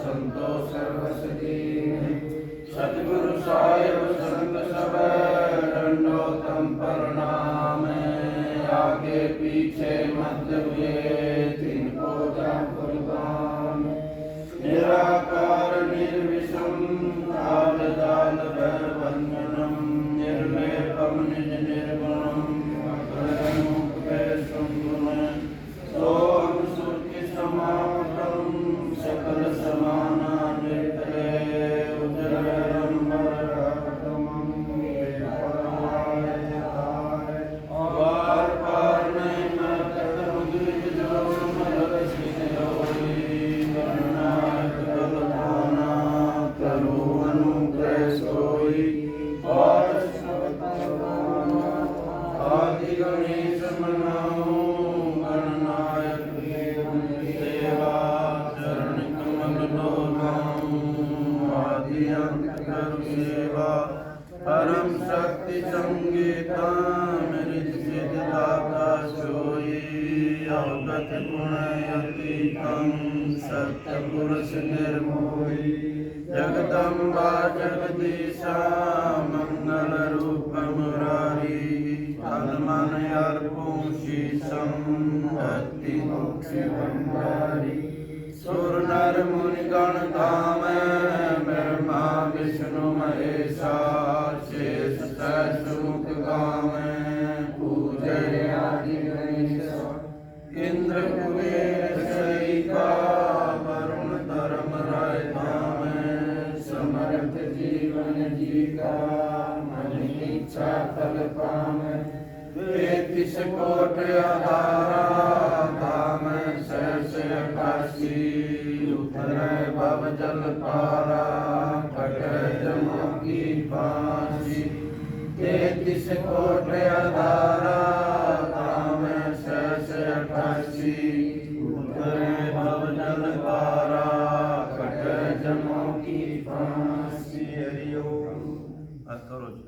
संतो सर्वसती सतगुरु साहिब संत सब दंडोतम प्रणाम आगे पीछे मध्य हुए तिनको जा कुर्बान निराकार निर्विषम काल जाल भयभंजनम निर्लेपम निज निर्गुणम अग्रमुख सोम सुखि समापम सकल समाना निर्तले परम शक्ति संगीता मृत सिद्धदाता सोई अवगत गुण अतीतम सत्य पुरुष निर्मोही जगदम्बा जगदीशा मंगल रूप मुरारी तन मन अर्पण शीशम भक्ति मुक्ति भंडारी सुर नर मुनि गण धाम ब्रह्मा विष्णु महेशा शेष सहस्र मुख गाम पूजय आदि गणेश इंद्र कुबेर सहिता वरुण धर्म राय धाम समर्थ जीवन जीता मन इच्छा फल पाम 33 कोट आधारा धाम सहस 88 उतरय भव जल पारा कटय जमा की फांसी 33 कोट आधारा धाम सहस 88 उतरय भव जल पारा कटय जमा की फांसी हरि ओम करो जी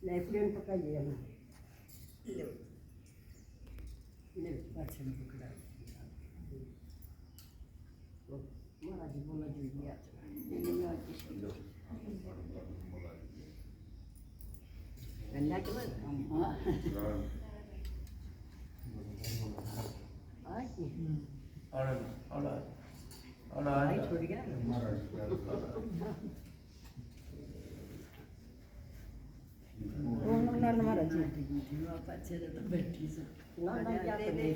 लाइफलाइन पकड़िए हम ले अच्छा पकड़ा महाराज बोला जी दिया गन्ना के बाद हां आई छोड़ गया महाराज जी अच्छे तो बैठी से ना क्या दे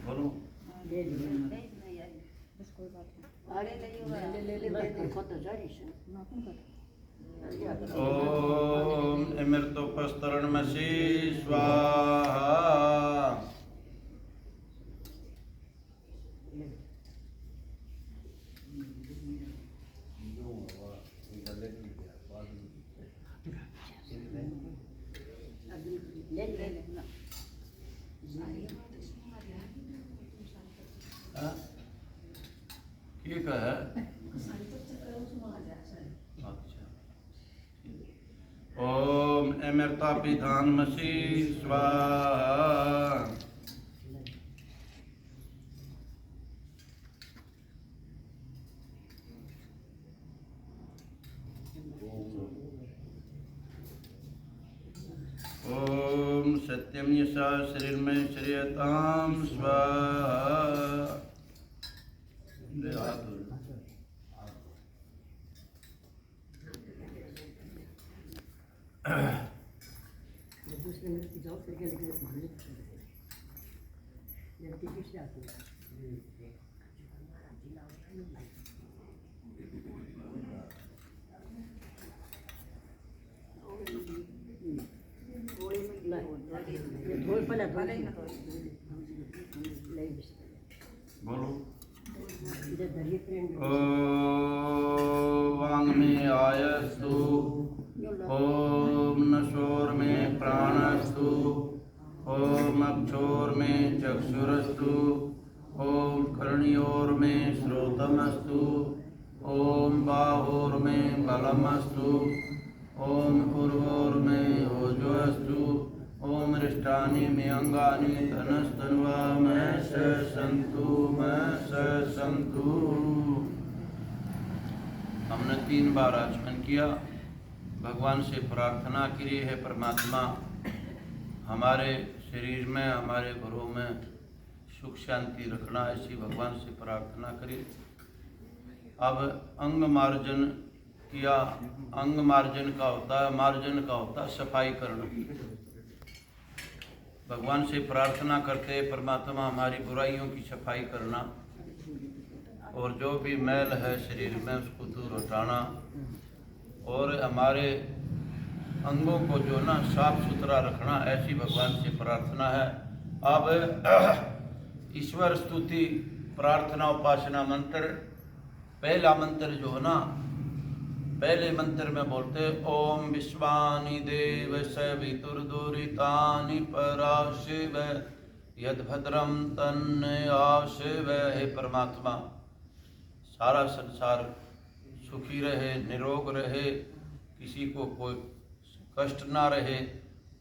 बोलो ले बस कोई बात नहीं अरे ले दे देखो तो जड़ी से ओम अमृतोपस्तरणमसि स्वाहा ठीक है अच्छा ओम अमृतापिधानमसि स्वाहा ओम सत्यम यशा शरीर में श्रेयताम स्वाहा दूसरे मिनट की जाओ फिर क्या लिखे मानने लड़की किससे आती है बोलो वांग में आयस्तु ओम नशोर में प्राणस्तु ओम अक्षोर में चक्षुरस्तु ओम कर्णयोर में श्रोतमस्तु ओम बाहोर में बलमस्तु ओम उर्वोर्मे ओजोस्तु ओम रिष्टानि मे अंगानि धनस्तन्वा मैं स संतु। हमने 3 बार आचमन किया। भगवान से प्रार्थना की है परमात्मा हमारे शरीर में हमारे घरों में सुख शांति रखना, ऐसी भगवान से प्रार्थना करी। अब अंग मार्जन किया। अंग मार्जन का होता है, मार्जन का होता है सफाई करना। भगवान से प्रार्थना करते हैं परमात्मा हमारी बुराइयों की सफाई करना और जो भी मैल है शरीर में उसको दूर हटाना और हमारे अंगों को जो ना साफ सुथरा रखना, ऐसी भगवान से प्रार्थना है। अब ईश्वर स्तुति प्रार्थना उपासना मंत्र, पहला मंत्र जो है ना, पहले मंत्र में बोलते ओम विश्वानि देव सवितुर्दुरितानि पराशिव यद्भद्रम तन्नयाशिव। हे परमात्मा सारा संसार सुखी रहे, निरोग रहे, किसी को कोई कष्ट ना रहे,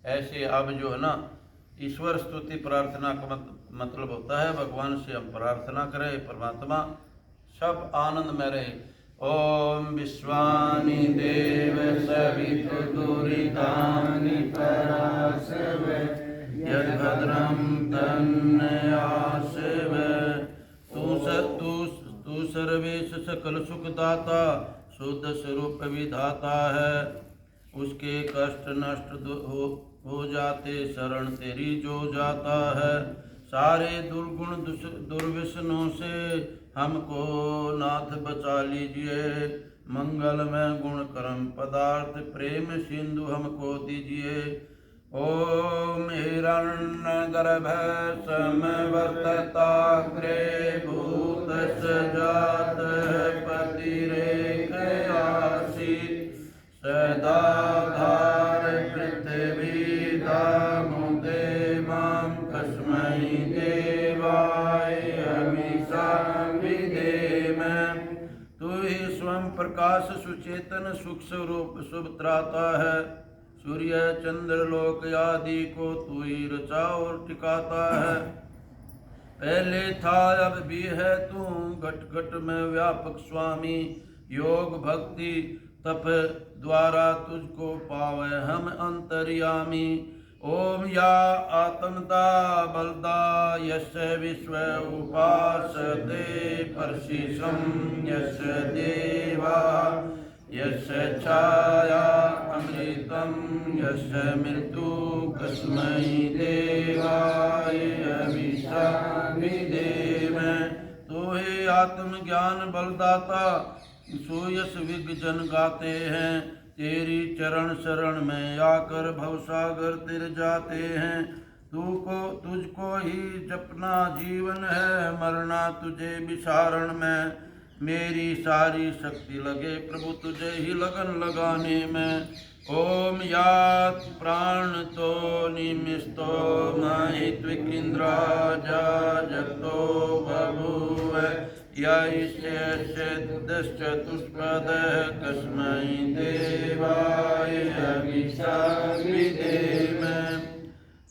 ऐसे अब जो है ना ईश्वर स्तुति प्रार्थना का मतलब होता है भगवान से हम प्रार्थना करें परमात्मा सब आनंद में रहे। ओम विश्वानि देव सवितुर्दुरितानि पराशिव यद्भद्रं तन्नयाशिव। तू सर्वेश सकल सुखदाता शुद्ध स्वरूप विधाता है। उसके कष्ट नष्ट हो जाते शरण तेरी जो जाता है। सारे दुर्गुण दुर्व्यसनों से हमको नाथ बचा लीजिए। मंगल में गुण कर्म पदार्थ प्रेम सिंधु हमको दीजिए। ओम हिरण्य गर्भ समवर्तताग्रे भूत जात पतिरेकयासि सदाधार पृथ्वी दामुदे मां कस्मै देवाय हमीसा विधेम। तू ही स्वयं प्रकाश सुचेतन सुख स्वरूप शुभ त्राता है। सूर्य चंद्र लोक आदि को तू ही रचा और टिकाता है। पहले था अब भी है तू घट घट में व्यापक स्वामी। योग भक्ति तप द्वारा तुझको पावे हम अंतर्यामी। ओम या आत्मदा बलदा यस्य विश्व उपासते परशिशम यस्य देवा यस्य छाया अमृतम यस्य मृत्यु कस्मै देवाय हमीसा विधेम। तो हे आत्मज्ञान बलदाता सूयस विग जन गाते हैं। तेरी चरण शरण में आकर भवसागर तिर जाते हैं। तुझको ही जपना जीवन है, मरना तुझे विसारण में। मेरी सारी शक्ति लगे प्रभु तुझे ही लगन लगाने में। ओम यात प्राण तो निमिस्तो महित्विकिंद्रा जगतो बभूव यश्चतुष्पद कस्मै देवाय हमीसा विधेम।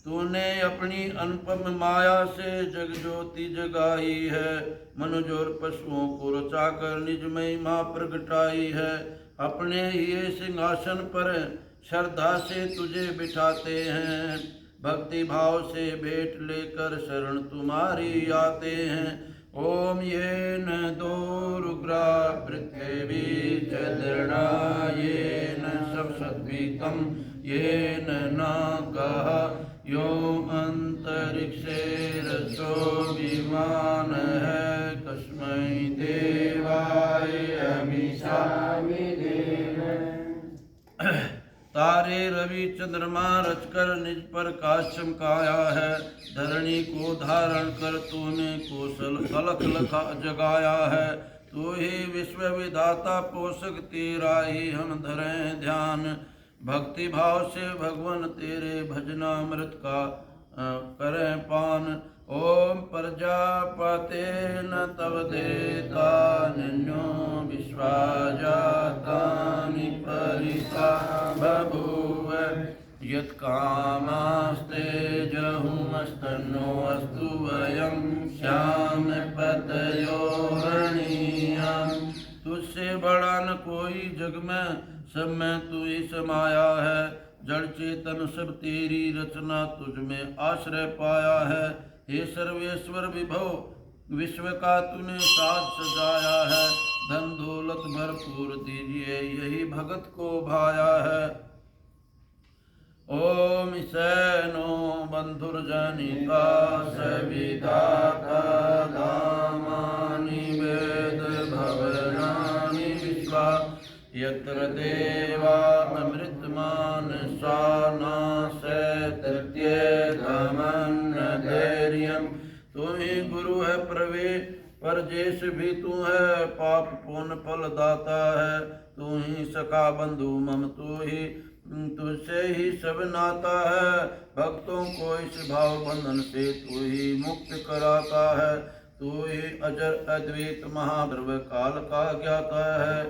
तूने अपनी अनुपम माया से जग ज्योति जगाई है। मनुज और पशुओं को रचाकर निज महिमा प्रगटाई है। अपने ही सिंहासन पर श्रद्धा से तुझे बिठाते हैं। भक्ति भाव से भेंट लेकर शरण तुम्हारी आते हैं। ओम येन दोरुग्रा पृथ्वी चंद्रणा येन सप्तद्वीपम येन नागः यो अंतरिक्षे रसो विमान है कस्मै देवाय हमीसा विधेम। तारे रवि चंद्रमा रचकर निज पर काश चमकाया है। धरणी को धारण कर तूने कौशल कलख लखा जगाया है। तू ही विश्व विधाता पोषक तेरा ही हम धरें ध्यान। भक्ति भाव से भगवान तेरे भजनामृत का करें पान। ओम प्रजापते न तव देता निन्यो विश्वाजातानि परिता यत्कामास्ते जहुमस्तनो अस्तु वयं श्याम पतयोरणीयम्। तुझसे बड़ा न कोई जग में, सब में तू ही समाया है। जड़ चेतन सब तेरी रचना, तुझ में आश्रय पाया है। हे सर्वेश्वर विभो, विश्व का तूने साज सजाया है। धन दौलत भरपूर दीजिए, यही भगत को भाया है। ओम सैनो बंधुर्जनिका सविदाता धामानि वेद भवनानि विश्वा यत्र देवा अमृतमान साना से तृतीयमन्न धैर्यम्। तू ही गुरु है परजेश भी तू है, पाप पुण्य फल दाता है। तू ही सखा बंधु मम, तुझसे ही सब नाता है। भक्तों को इस भाव बंधन से तू ही मुक्त कराता है। तू ही अजर अद्वैत महाभ्रव काल का ज्ञाता है।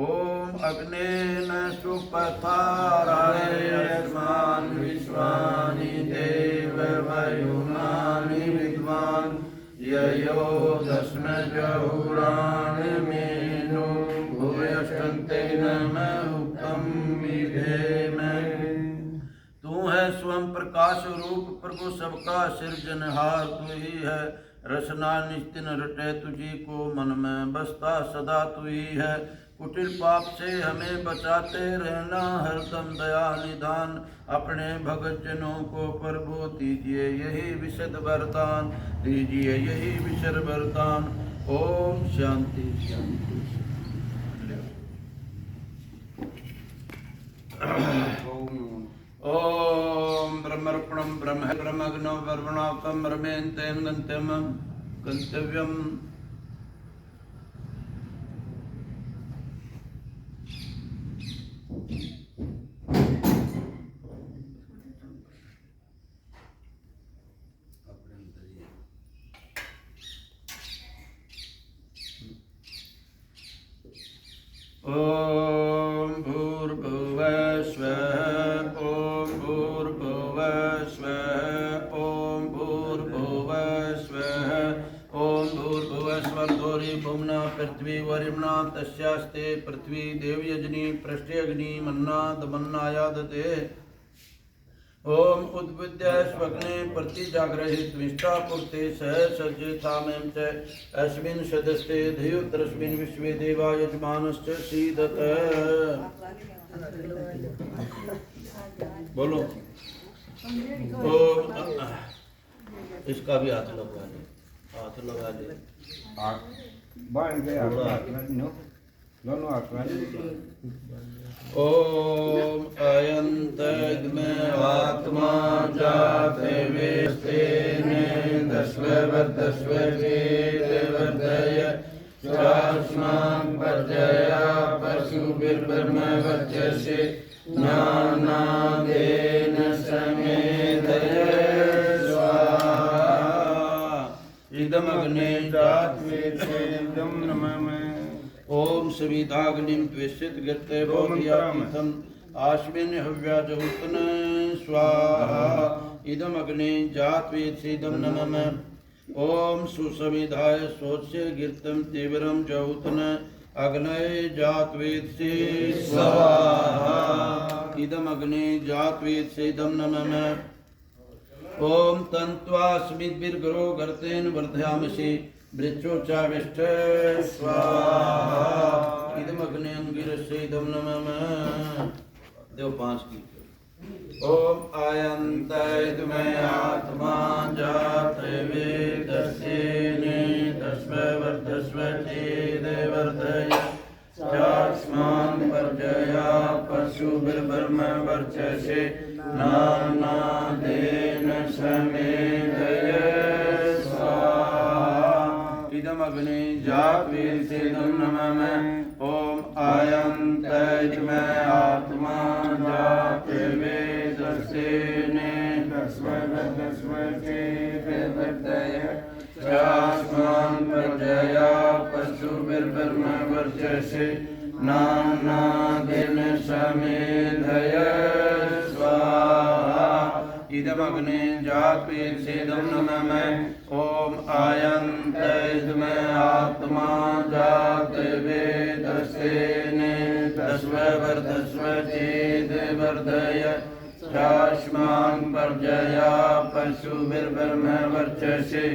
ओम अग्नेन सुपथाराय अस्मान् विश्वानि देव वयुनानि विद्वान् ययो दस्म जहुरान् मेनो भूयश्चन्ते नमः विधेम। तू है स्वयं प्रकाश रूप प्रभु, सबका सृजनहार तू ही है। रसना निस्तिन रटे तुझी को, मन में बसता सदा तू ही है। कुटिल पाप से हमें बचाते रहना, हरदम दया निधान। अपने भगत जनों को प्रभु दीजिए यही विशद वरदान, दीजिए यही विशद वरदान। ओम शांति शांति। ओम ब्रह्मर्पणं ब्रह्म ब्रह्मग्नो ब्रह्मणाकं ब्रह्मेन्तेन गन्तव्यं गन्तव्यम्। ओम भूर्भुवः स्वः ओम भूर्भुवः स्वः ओम भूर्भुवः स्वः ओम भूर्भुवः स्वः। धोरी भुम्ना पृथ्वी वरिम्ना तस्यास्ते पृथ्वी देवयजनी पृष्ठे अग्नि मन्ना दमन्नायादते। ओम उद्विद्य स्वग्ने प्रतिजाग्रहित विष्टापुर्ते सह सज्जेतामें च अस्मिन् सदस्ते धियोतरस्मिन् विश्वे देवा यजमानश्च सीदत। बोलो ओम। इसका भी हाथ लगा ले, हाथ लगा ले। दोनों हाथ ओम अयंतग्मे आत्मा जाते वेस्तेने दस्ववर्धस्व चेदवर्धय स्वास्मान् पर्जया पशुभिर्ब्रह्म वर्चसे ज्ञानादेन समेधय स्वाहा। इदमग्ने जात्वेदं नमः। ओम सविताग्निं त्विषित गते बोधियातीथम् आश्विन हव्याजहुतन स्वाहा। इदम अग्ने जात्वेत्सिदं नमः। ओम सुसविधाय सोत्स्य गिर्तम तीव्रम जहुतन अग्नये जात्वेत्सि स्वाहा। इदम अग्ने जात्वेत्सिदं नमः। ओम तन्त्वास्मिद्भिर्गरो गर्तेन वर्धयामसि वृक्षोच्चाविष्ट स्वाहा। इदमग्ने अंगिरसेदं नमः। देव 5 की। ओम आयन्तैतमय आत्मा जाते वेदस्येने तस्ववर्धस्व चेदवर्धय चास्मान् पर्जया पशुभिर्ब्रह्म वर्चसे नानादेन समेधय स्वाहा। इदमग्ने जात्वेत्सिदं नमः। ओम आयन्तैतमय आत्मा जाते वेदस्येने तस्ववर्धस्व चेदवर्धय चास्मान् पर्जया पशुभिर्ब्रह्म वर्चसे नानादेन समेधय स्वाहा। इदमग्ने जात्वेदं नमः ओम आयन्त इदमे आत्मा जाते वेदसेने तस्व वर्धस्व चेद वर्धय चास्मान् पर्जया पशुभिर्ब्रह्म वर्चसे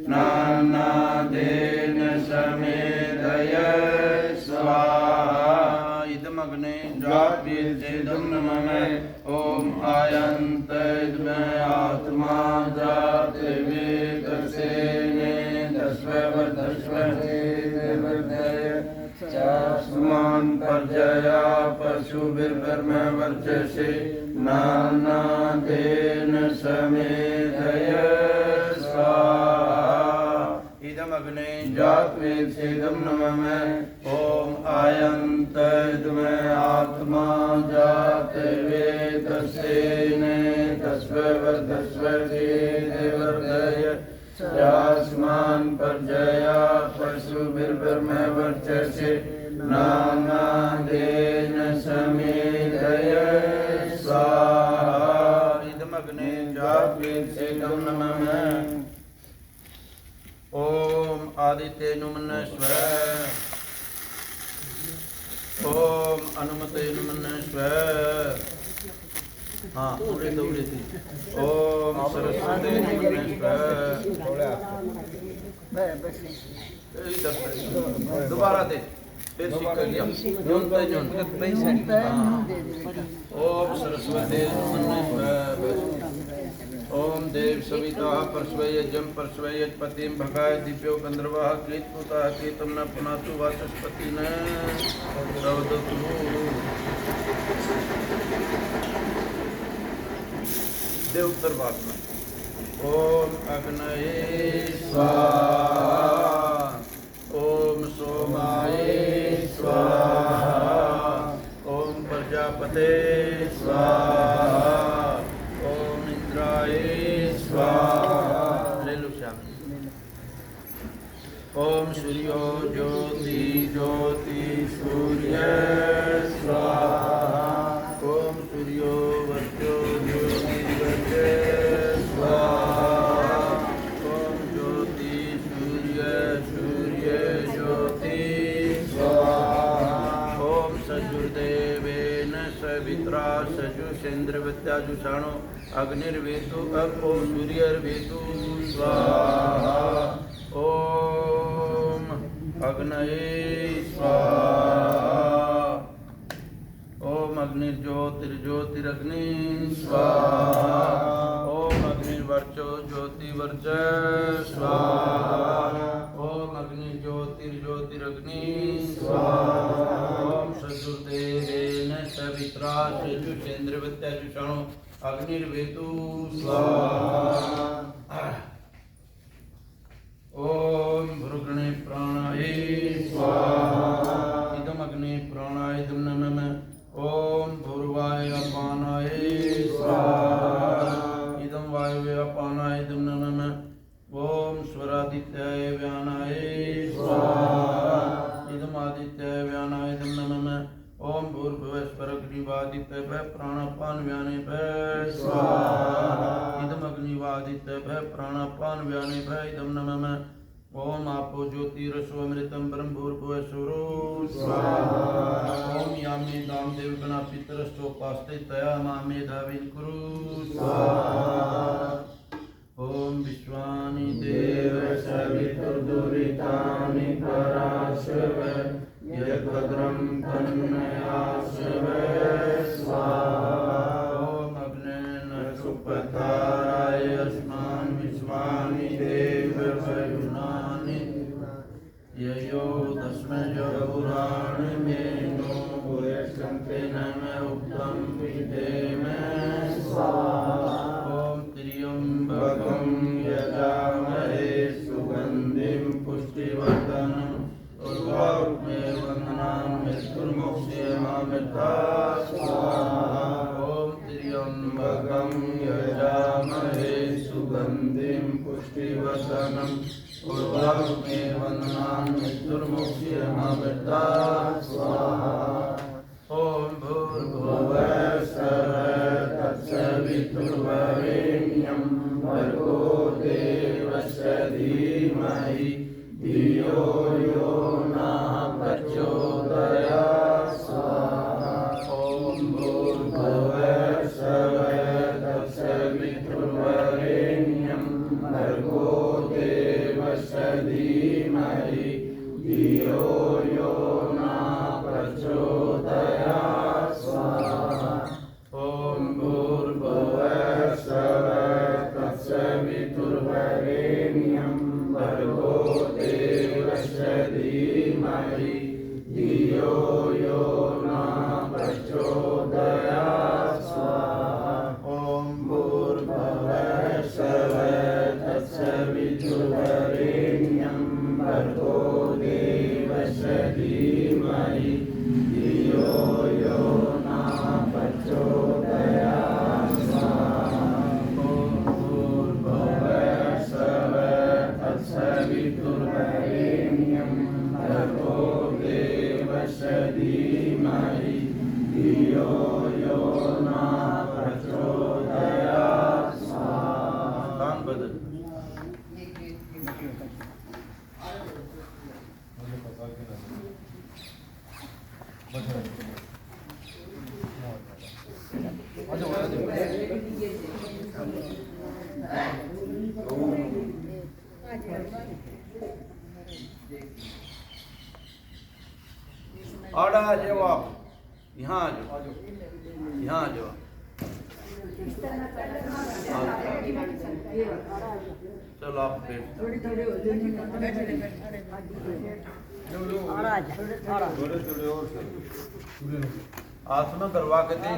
नानादेन समेधय स्वाहा इदमग्ने जात्वेदं नमः ओम आयन्त इदमे आत्मा जाते वेदसेने तस्व वर्धस्व चेद वर्धय चास्मान् पर्जया पशुभिर्ब्रह्म वर्चसे नानादेन समेधय स्वाहा इदमग्ने जात्वेदं नमः ओम आयन्त इदमे आत्मा जाते वेदसेने तस्व वर्धस्व चेद वर्धय चास्मान् पर्जया पशुभिर्ब्रह्म वर्चसे नानादेन समेधय स्वाहा इदमग्ने जात्वेदं नमः ओम आदित्य नुमनः स्वः ओम अनुमते नुमनः स्वः हाँ उड़े तो उड़े थी ओम सरस्वती नुमनः स्वः दोबारा दे फिर सीख गया ओम सरस्वती नुमनः स्वः ओम देव सविता परस्वयजं परस्वयजपतिं भगाय दिव्यो गंधर्वाः कीतपुताः कीतं न पुनातु वाचस्पतिः न प्रवदतु देव उत्तर भाग में ओम अग्नये स्वाहा ओम सोमाये स्वाहा ओम प्रजापते स्वाहा स्वाहा ले लो श्याम ओम सूर्यो ज्योति ज्योति सूर्य स्वाहा ओम सूर्यो वर्चो ज्योति वर्च स्वाहा ओम ज्योति सूर्य सूर्य ज्योति स्वाहा ओम सजुर्देवेन सवित्रा सजुषेन्द्र विद्याजुषाणो अग्निर्वेतु ओम सूर्यर्वेतु स्वाहा ओम अग्नये स्वाहा ओम अग्निर्ज्योतिर्ज्योतिरग्नि स्वाहा ओम अग्निर्वर्चो ज्योतिवर्च स्वाहा ओम अग्निर्ज्योतिर्ज्योतिरग्नि स्वाहा ओम सजुर्देवेन सवित्रा सजुषेन्द्र विद्याजुषाणो अग्निर्वेतु स्वाहा ओम भृगणे प्राणाये स्वाहा इदम अग्ने प्राणाय नमः ओम भूर्वाय अपानाय स्वाहा इदम वायवे अपानाय नमः ओम स्वरादित्याय व्यानाय स्वाहा इदम आदित्याय व्यानाय नमः ओम भूर्भुवस्वरग्निवादित्य प्राणापान व्याने स्वाहा इदम अग्निवादित्य प्राणापान व्याने इदम नमः ओम आपो ज्योतिरस्वमृतं ब्रह्म भूर्भुवस्वरो स्वाहा ओम यामे दामदेव गणा पितरस्तोपास्ते तया मामे धाविन कुरु स्वाहा ओम विश्वानि देव सवितुर्दुरितानि पराशव यद्भद्रं तन्मयाशव स्वाहा ओम अग्नेन सुपथाराय अस्मान् विश्वानि देव वयुनानि ययो दस्मजपुराणि मेनो भूयस्कन्ते नमः उक्तं विधेम स्वाहा ओम त्र्यम्बकं यजामहे सुगन्धिं पुष्टिवर्धनम् उर्वारुक्मे वन्दनान् मृत्युर्मोक्ष्यमामृतात् स्वाहा ओम त्र्यम्बकं यजामहे सुगन्धिं पुष्टिवर्धनम् उर्वारुक्मे वन्दनान् मृत्युर्मोक्ष्यमामृतात् स्वाहा ओम भूर्भुवः स्वः तत्सवितुर्वरेण्यं धीमहि धियो यो नः प्रचोदयात् स्वाहा ॐ भूर्भुवः स्वः तत्सवितुर्वरेण्यं भर्गो देवस्य धीमहि धियो यो नः प्रचोदयात् स्वाहा ॐ भूर्भुवः स्वः तत्सवितुर्वरेण्यं भर्गो देवस्य धीमहि धियो यो नः प्रचोदयात् स्वाहा ॐ भूर्भुवः स्वः तत्सवितुर्वरेण्यं भर्गो देवस्य धीमहि धियो यो नः प्रचोदयात् स्वाहा ॐ भूर्भुवः स्वः तत्सवितुर्वरेण्यं भर्गो देवस्य धीमहि धियो यो नः प्रचोदयात् स्वाहा स्थान बदल और आ जाओ आप यहाँ आ जाओ यहाँ आ जाओ चलो आप बैठ आत्मा करवा के दे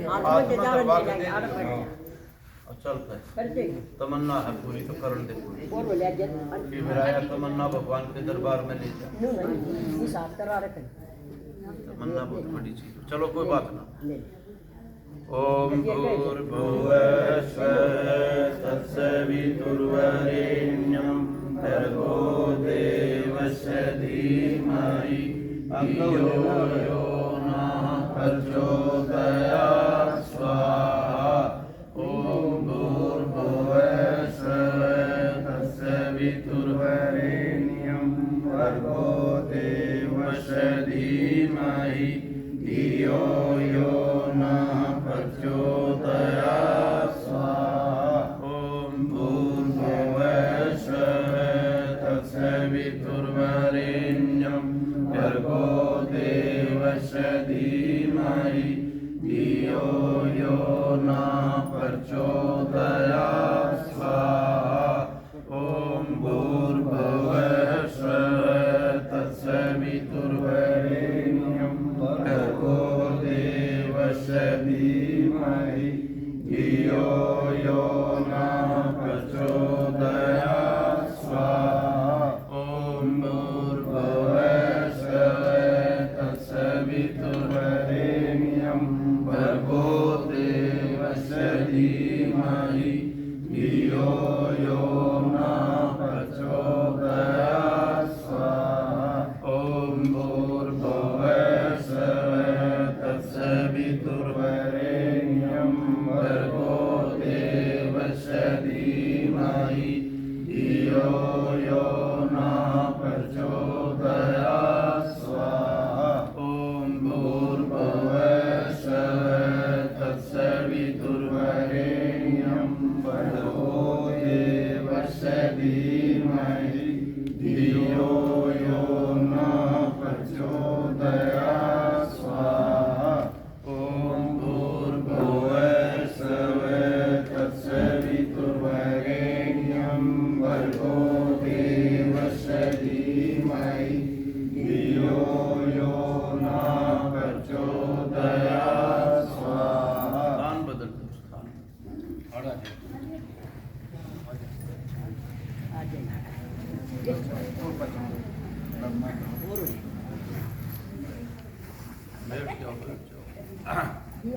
आत्मा करवा के दे चलता है तमन्ना है पूरी तो करण दे पूरी कि विराया तमन्ना भगवान के दरबार में ले जा तमन्ना बहुत बड़ी चीज है। चलो कोई बात ना ओम भूर्भुवः स्वः तत्सवितुर्वरेण्यं भर्गो देवस्य धीमहि धियो यो नः प्रचोदयात् स्वाहा ॐ भूर्भुवः स्वः तत्सवितुर्वरेण्यं भर्गो देवस्य धीमहि धियो यो नः प्रचोदयात् स्वाहा ॐ भूर्भुवः स्वः तत्सवितुर्वरेण्यं भर्गो देवस्य धीमहि धियो यो नः प्रचोदयात् स्वाहा ॐ भूर्भुवः स्वः तत्सवितुर्वरेण्यं भर्गो देवस्य धीमहि धियो यो नः प्रचोदयात् स्वाहा ॐ भूर्भुवः स्वः तत्सवितुर्वरेण्यं भर्गो देवस्य धीमहि धियो यो नः प्रचोदयात् स्वाहा ॐ भूर्भुवः स्वः तत्सवितुर्वरेण्यं भर्गो देवस्य धीमहि धियो यो नः प्रचोदयात् स्वाहा ॐ भूर्भुवः स्वः तत्सवितुर्वरेण्यं भर्गो देवस्य धीमहि धियो यो नः प्रचोदयात् स्वाहा ॐ भूर्भुवः स्वः तत्सवितुर्वरेण्यं भर्गो देवस्य धीमहि धियो यो नः प्रचोदयात् स्वाहा स्थान बदल स्थान बैठ जाओ बैठ जाओ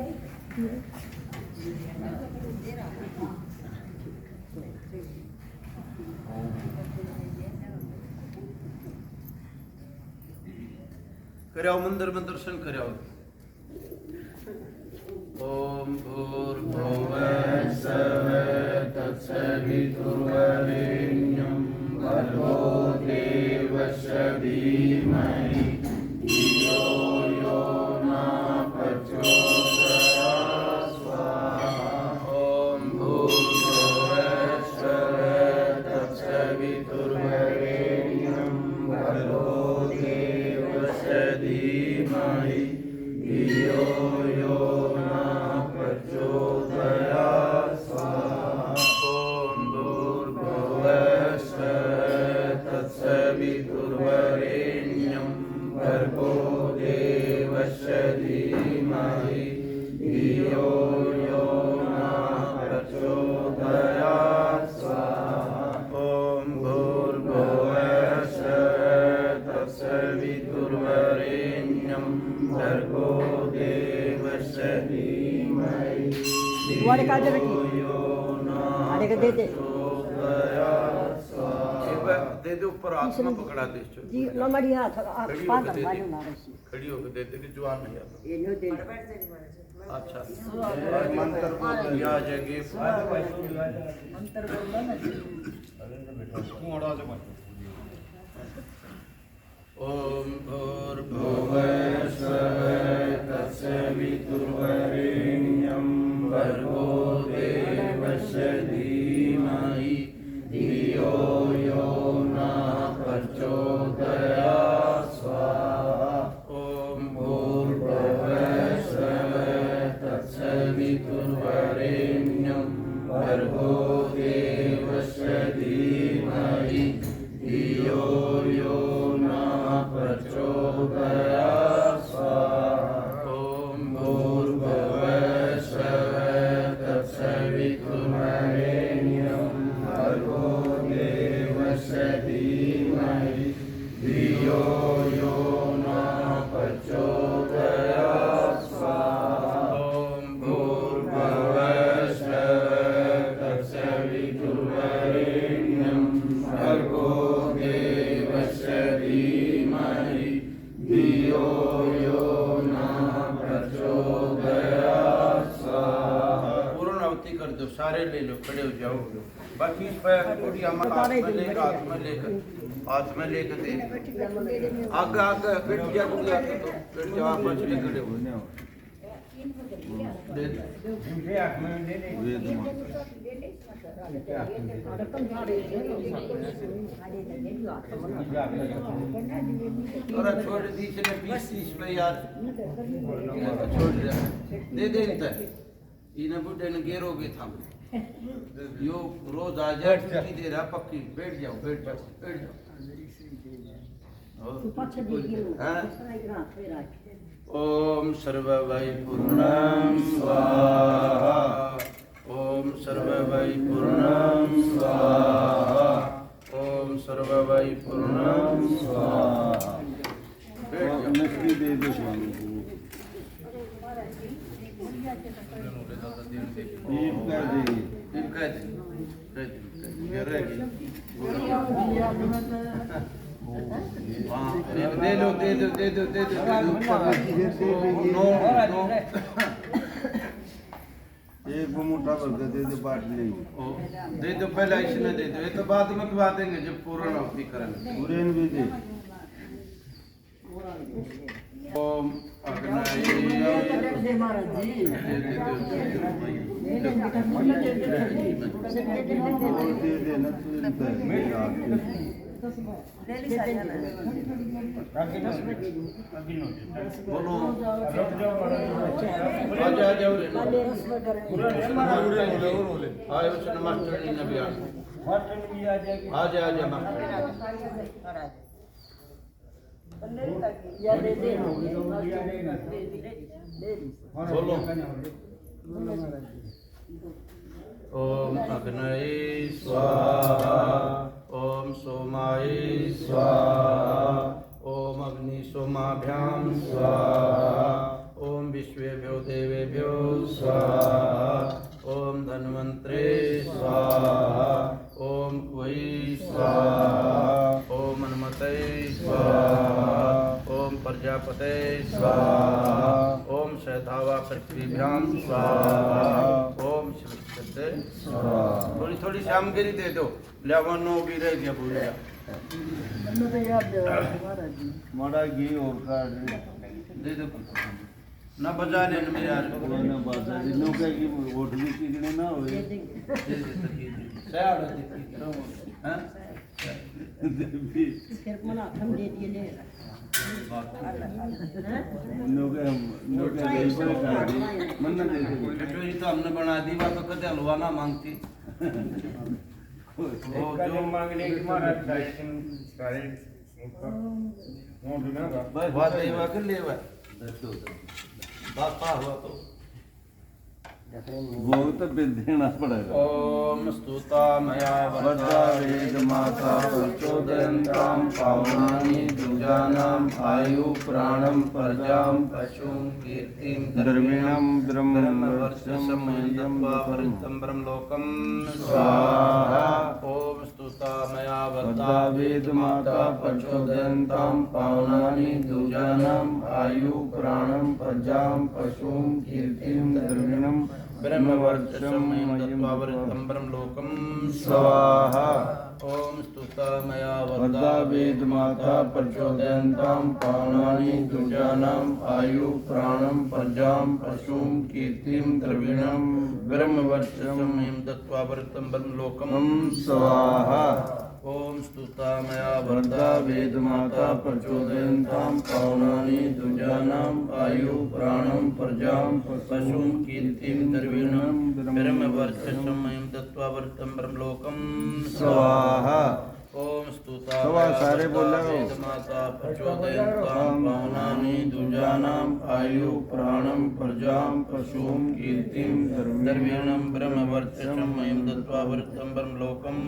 કર્યા મંદિર में दर्शन કર્યા ओम भूर्भुवः स्वः तत्सवितुर्वरेण्यं भर्गो देवस्य धीमहि धियो यो न प्रचोदयात् स्वाहा। ॐ भूर्भुवः स्वः तत्सवितुर्वरेण्यं भर्गो देवस्य धीमहि धियो यो न प्रचोदयात् स्वाहा। ॐ भूर्भुवः स्वः तत्सवितुर्वरेण्यं भर्गो देवस्य धीमहि धियो यो न प्रचोदयात् स्वाहा। ॐ भूर्भुवः स्वः तत्सवितुर्वरेण्यं भर्गो देवस्य धीमहि तुम्हारे काजे बेटी धियो न आने के दे दे प्रचोदयात् स्वाहा। दे दे ऊपर हाथ में पकड़ा दे इसको। जी लमड़ी हाथ खड़ी पाद होकर दे मालूम दे। ना रसी खड़ी होकर दे दे कि जवान नहीं आता। ये नो दे अच्छा मंत्र बोल दिया जगे अंतर बोलना ना ओम भूर्भुवः स्वः तत्सवितुर्वरेण्यं भर्गो देवस्य धीमहि धियो यो न प्रचोदयात् स्वाहा। ॐ भूर्भुवः स्वः तत्सवितुर्वरेण्यं भर्गो देवस्य धीमहि धियो यो न प्रचोदयात् स्वाहा। ॐ भूर्भुवः स्वः तत्सवितुर्वरेण्यं भर्गो देवस्य धीमहि धियो यो न प्रचोदयात् स्वाहा। ॐ भूर्भुवः स्वः तत्सवितुर्वरेण्यं भर्गो देवस्य धीमहि धियो यो न प्रचोदयात् स्वाहा। पूर्ण आहुति कर दो, सारे ले लो, खड़े हो जाओ। बाकी इस पर थोड़ी हमारे हाथ में लेकर हाथ में लेकर दे आगे आगे बैठ जा बुढ़िया के तो बैठ जाओ आप मछली खड़े हो दे थोड़ा छोड़ दी चले 20-30 पे यार छोड़ दिया दे दे इनका इन्हें बुढ़े ने गेरोगे था यो रोज आ जाए छुट्टी दे रहा पक्की बैठ जाओ बैठ जाओ बैठ जाओ हाँ? ओम सर्ववै पूर्णं स्वाहा। ओम सर्ववै पूर्णं स्वाहा। ओम सर्ववै पूर्णं स्वाहा। बैठ जाओ। नकली दे दो स्वामी को ईप कर दे ईप कर दे ये रहेगी हाँ दे दो दे दो दे दो दे दो नो नो एक वो मोटा बर्गर दे दो बाट ले दे दो पहले इसने दे दो ये तो बाद में खिला देंगे जब पूर्ण आहुति करेंगे पूरे भी दे ओम अग्नये महाराज जी दे दे ना तू इनका मेरा बोलो आ जाओ रे आए उस नमस्ते नबी आ जा मास्टर या दे दे बोलो ओम अग्नये स्वाहा। ओम सोमाय स्वाहा। ओम अग्नि सोमाभ्यां स्वाहा। ओम विश्वेभ्यो देवेभ्यो स्वाहा। ओम धन्वंतरे स्वाहा। ओम क्वै स्वाहा। ओम हनुमते स्वाहा। ओम प्रजापते स्वाहा। ओम सहधावा पृथ्वीभ्यां स्वाहा। ओम श्री से स्वाहा थोड़ी थोड़ी शामगिरी दे दो, लेवन नो भी रह गया भूल गया। મને તો યાદ દેવા મહારાજજી माड़ा घी और काट दे दो ना बजा लेने मेरे आज को ना बाजा दिनों का की वोट भी कितने ना होए दे दे तो ये सयाड़ देखी हां ફેર મને આખમ દે દે લે नो के दही पर खा दी मन ना दे कटोरी तो हमने बना दी, बात तो कदे हलवा ना मांगती। वो जो मांगने की महाराज दर्शन करे बस बात ये वा कर ले वा बापा हुआ तो वो तो बिल देना पड़ेगा ओम स्तुता मया वद्दा वेद माता प्रचोदयन्तां पावनानि दुर्गानां आयु प्राणं प्रजां पशुं कीर्तिं द्रविणं ब्रह्मवर्चसं ब्रह्मवर्चसं वृत्तं ब्रह्मलोकं स्वाहा ओम स्तुता मया वद्दा वेद माता प्रचोदयन्तां पावनानि दुर्गानां आयु प्राणं प्रजां पशुं कीर्तिं द्रविणं ब्रह्मवर्चसं दत्त्वावृतं ब्रह्मलोकं स्वाहा ओम स्तुता मया वद्दा वेद माता प्रचोदयन्तां पावनानि दुर्गानां आयु प्राणं प्रजां पशुं कीर्तिं द्रविणं ब्रह्मवर्चसं दत्त्वावृतं ब्रह्मलोकं स्वाहा ओम स्तुता मया वद्दा वेद माता प्रचोदयन्तां पावनानि दुर्गानां आयु प्राणं प्रजां पशुं कीर्तिं द्रविणं ब्रह्मवर्चसं दत्त्वावृतं ब्रह्मलोकं स्वाहा ओम स्तुता सवा सारे बोला हो। वेद माता प्रचोदयन्तां पावनानि दुर्गानां आयु प्राणं प्रजां पशुं कीर्तिं द्रविणं ब्रह्मवर्चसं दत्त्वावृतं ब्रह्मलोकं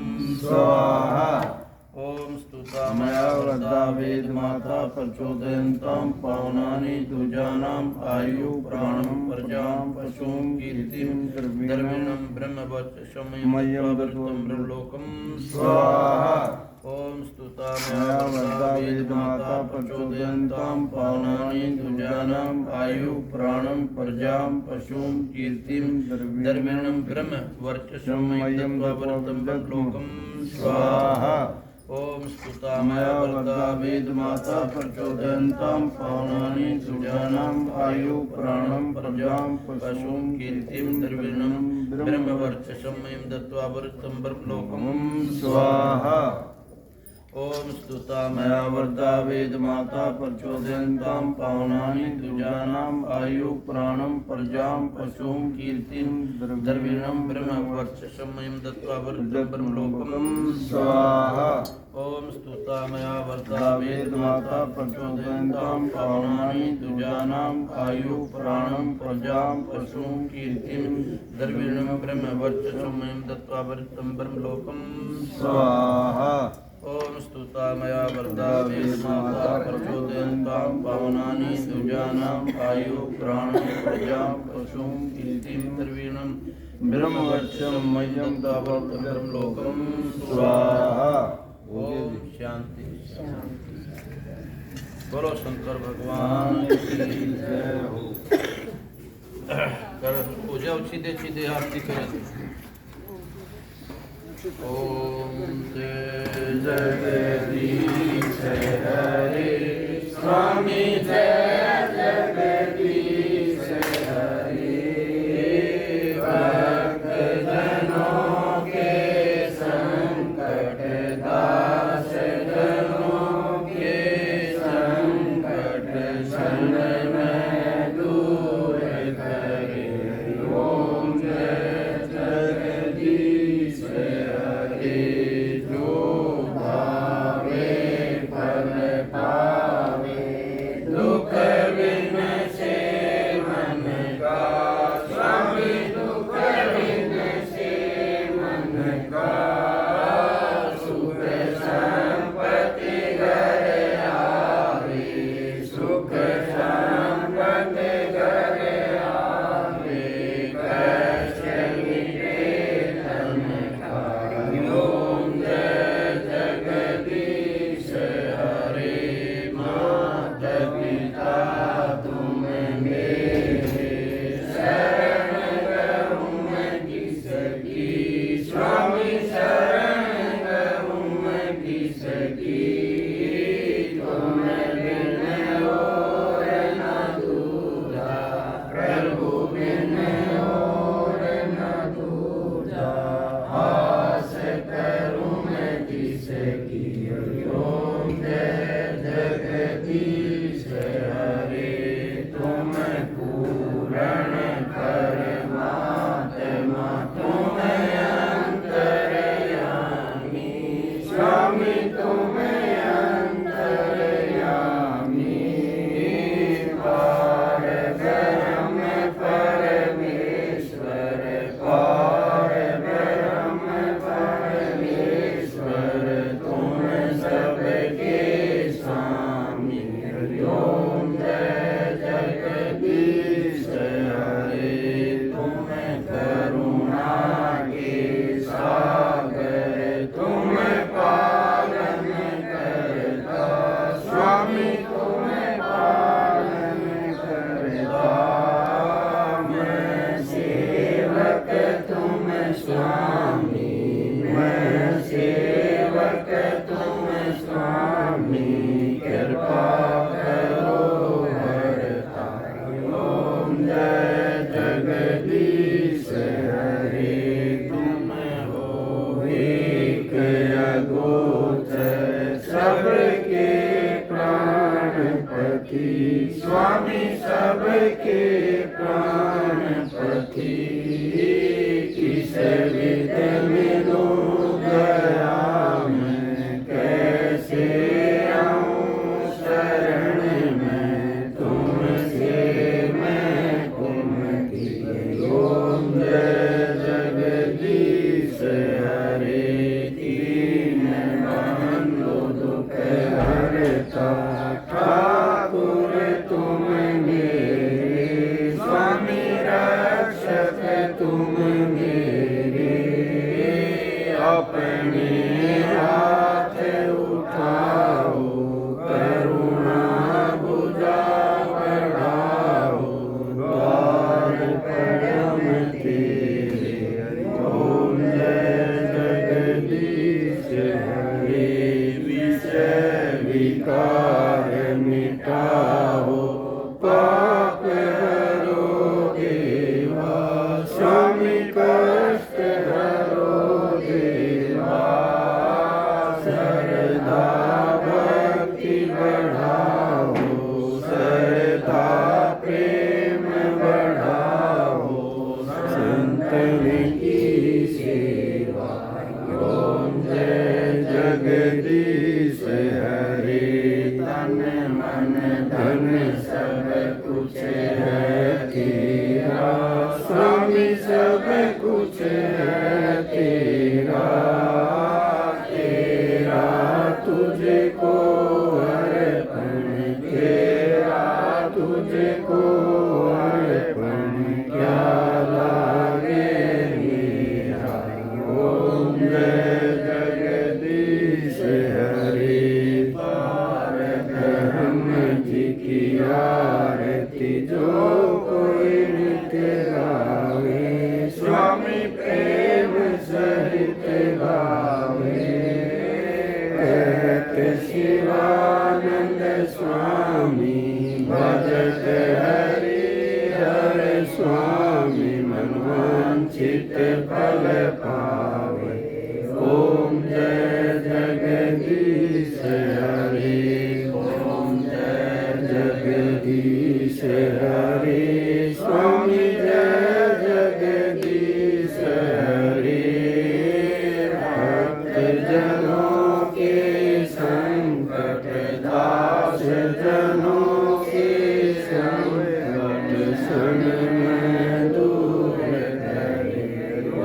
स्वाहा ओम स्तुता मया वद्दा वेद माता प्रचोदयन्तां पावनानि दुर्गानां आयु प्राणं प्रजां पशुं कीर्तिं द्रविणं ब्रह्मवर्चसं दत्त्वावृतं ब्रह्मलोकं स्वाहा ओम स्तुता मया वद्दा वेद माता प्रचोदयन्तां पावनानि दुर्गानां आयु प्राणं प्रजां पशुं कीर्तिं द्रविणं ब्रह्मवर्चसं दत्त्वावृतं ब्रह्मलोकं स्वाहा ओम स्तुता मया वद्दा वेद माता प्रचोदयन्तां पावनानि दुर्गानां आयु प्राणं प्रजां पशुं कीर्तिं द्रविणं ब्रह्मवर्चसं दत्त्वावृतं ब्रह्मलोकं स्वाहा ओम स्तुता मया वद्दा वेद माता प्रचोदयन्तां पावनानि दुर्गानां आयु प्राणं प्रजां पशुं कीर्तिं द्रविणं ब्रह्मवर्चसं दत्त्वावृतं ब्रह्मलोकं स्वाहा ओम स्तुता मया वद्दा वेद माता प्रचोदयन्तां पावनानि दुर्गानां आयु प्राणं प्रजां पशुं कीर्तिं द्रविणं ब्रह्मवर्चसं दत्त्वावृतं ब्रह्मलोकं स्वाहा ओम स्तुता मया वद्दा वेद माता प्रचोदयन्तां पावनानि दुर्गानां आयु प्राणं प्रजां पशुं कीर्तिं द्रविणं ब्रह्मवर्चसं दत्त्वावृतं ब्रह्मलोकं स्वाहा ओम शांति बोलो शंकर भगवान की जय हो। पूजा सीधे सीधे आरती करें। ओम जय जगदीश हरे स्वामी जय जगदीश हरे भक्त जनों के संकट दास जनों के संकट क्षण में दूर करे। ओम जय जगदीश हरे जो भावे फल पावे दुख विनशे मन का स्वामी दुख विनशे मन का सुख संपत्ति घर आवे सुख संपत्ति घर आवे कष्ट मिटे तन का। ओम जय जगदीश हरे माता पिता तुम मेरे शरण करूं मैं किसके जगदीश हरे तुम करुणा के सागर तुम पालन करता स्वामी तुम पालन करता मैं सेवक तुम स्वामी मैं सेवक तुम स्वामी कृपा करो भरता ओम जय जगदीश हरे तुम हो एक अगोचर सबके प्राणपति स्वामी सबके प्राणपति किस विध मिलूं गया मैं कैसे आऊं शरण में तुमसे मैं कुमति ओम जय जगदीश हरे दीन बंधु दुख हरता ठाकुर तुम मेरे स्वामी रक्षक तुम मेरे अपने हाथ उठाओ करुणा बुझा बढ़ाओ द्वार परम तेरे ओम जय जगदीश हरे विषय विकार मिटाओ पाप हरो देवा स्वामी कष्ट हरो देवा श्रद्धा भक्ति बढ़ाओ श्रद्धा प्रेम बढ़ाओ संतन की सेवा ओम जय जगदीश हरे तन मन धन सब कुछ है तेरा स्वामी सब कुछ है तेरा तेरा तुझको अर्पण तेरा तुझको अर्पण क्या लागे मेरा ओम जय जगदीश हरे तारक ब्रह्म जी की आरती जो कोई नित्य गावे स्वामी प्रेम सहित गावे कहत शिवानंद स्वामी भजत हरि हर स्वामी मनवांछित फल पावे ओम जय जगदीश हरे ओम जय जगदीश हरे स्वामी जय जगदीश हरे भक्त जनों के संकट दास जनों के संकट सन में दूर करे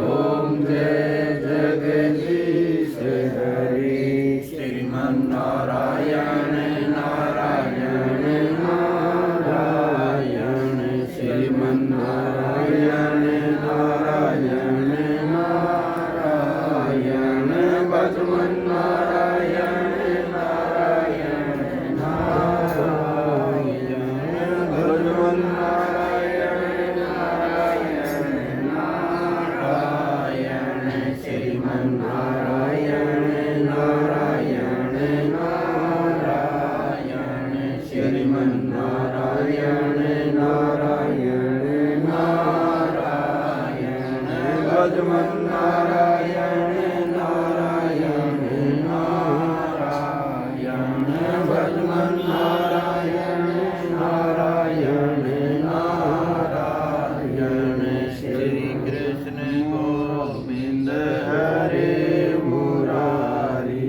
ओम जय जगदीश हरे श्रीमन्नारायण नारायण नारायण श्रीमन्नारायण नारायण नारायण भगवन नारायण नारायण नारायण भगवन नारायण नारायण नारायण श्रीमन्नारायण नारायण नारायण श्रीमन्नारायण नारायण नारायण भगवन नारायण नारायण नारायण भगवन नारायण नारायण नारायण श्री कृष्ण गोविंद हरे मुरारी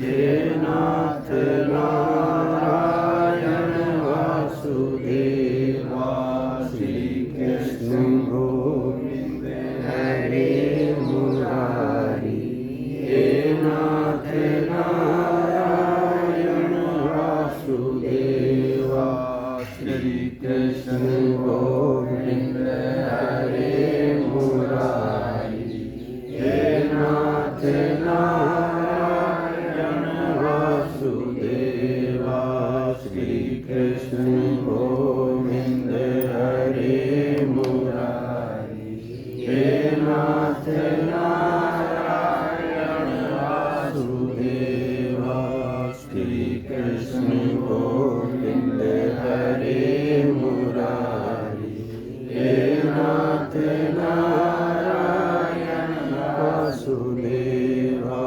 हे नाथ नारायण वासुदेवा श्री कृष्ण गोविंद हरे मुरारी गोविंद हरे मुरारी। हे नाथ नारायण वासुदेवा श्री कृष्ण गोविंद हरे मुरारी। हे नाथ नारायण वासुदेवा श्री कृष्ण गोविंद हरे मुरारी। हे नाथ नारायण वासुदेवा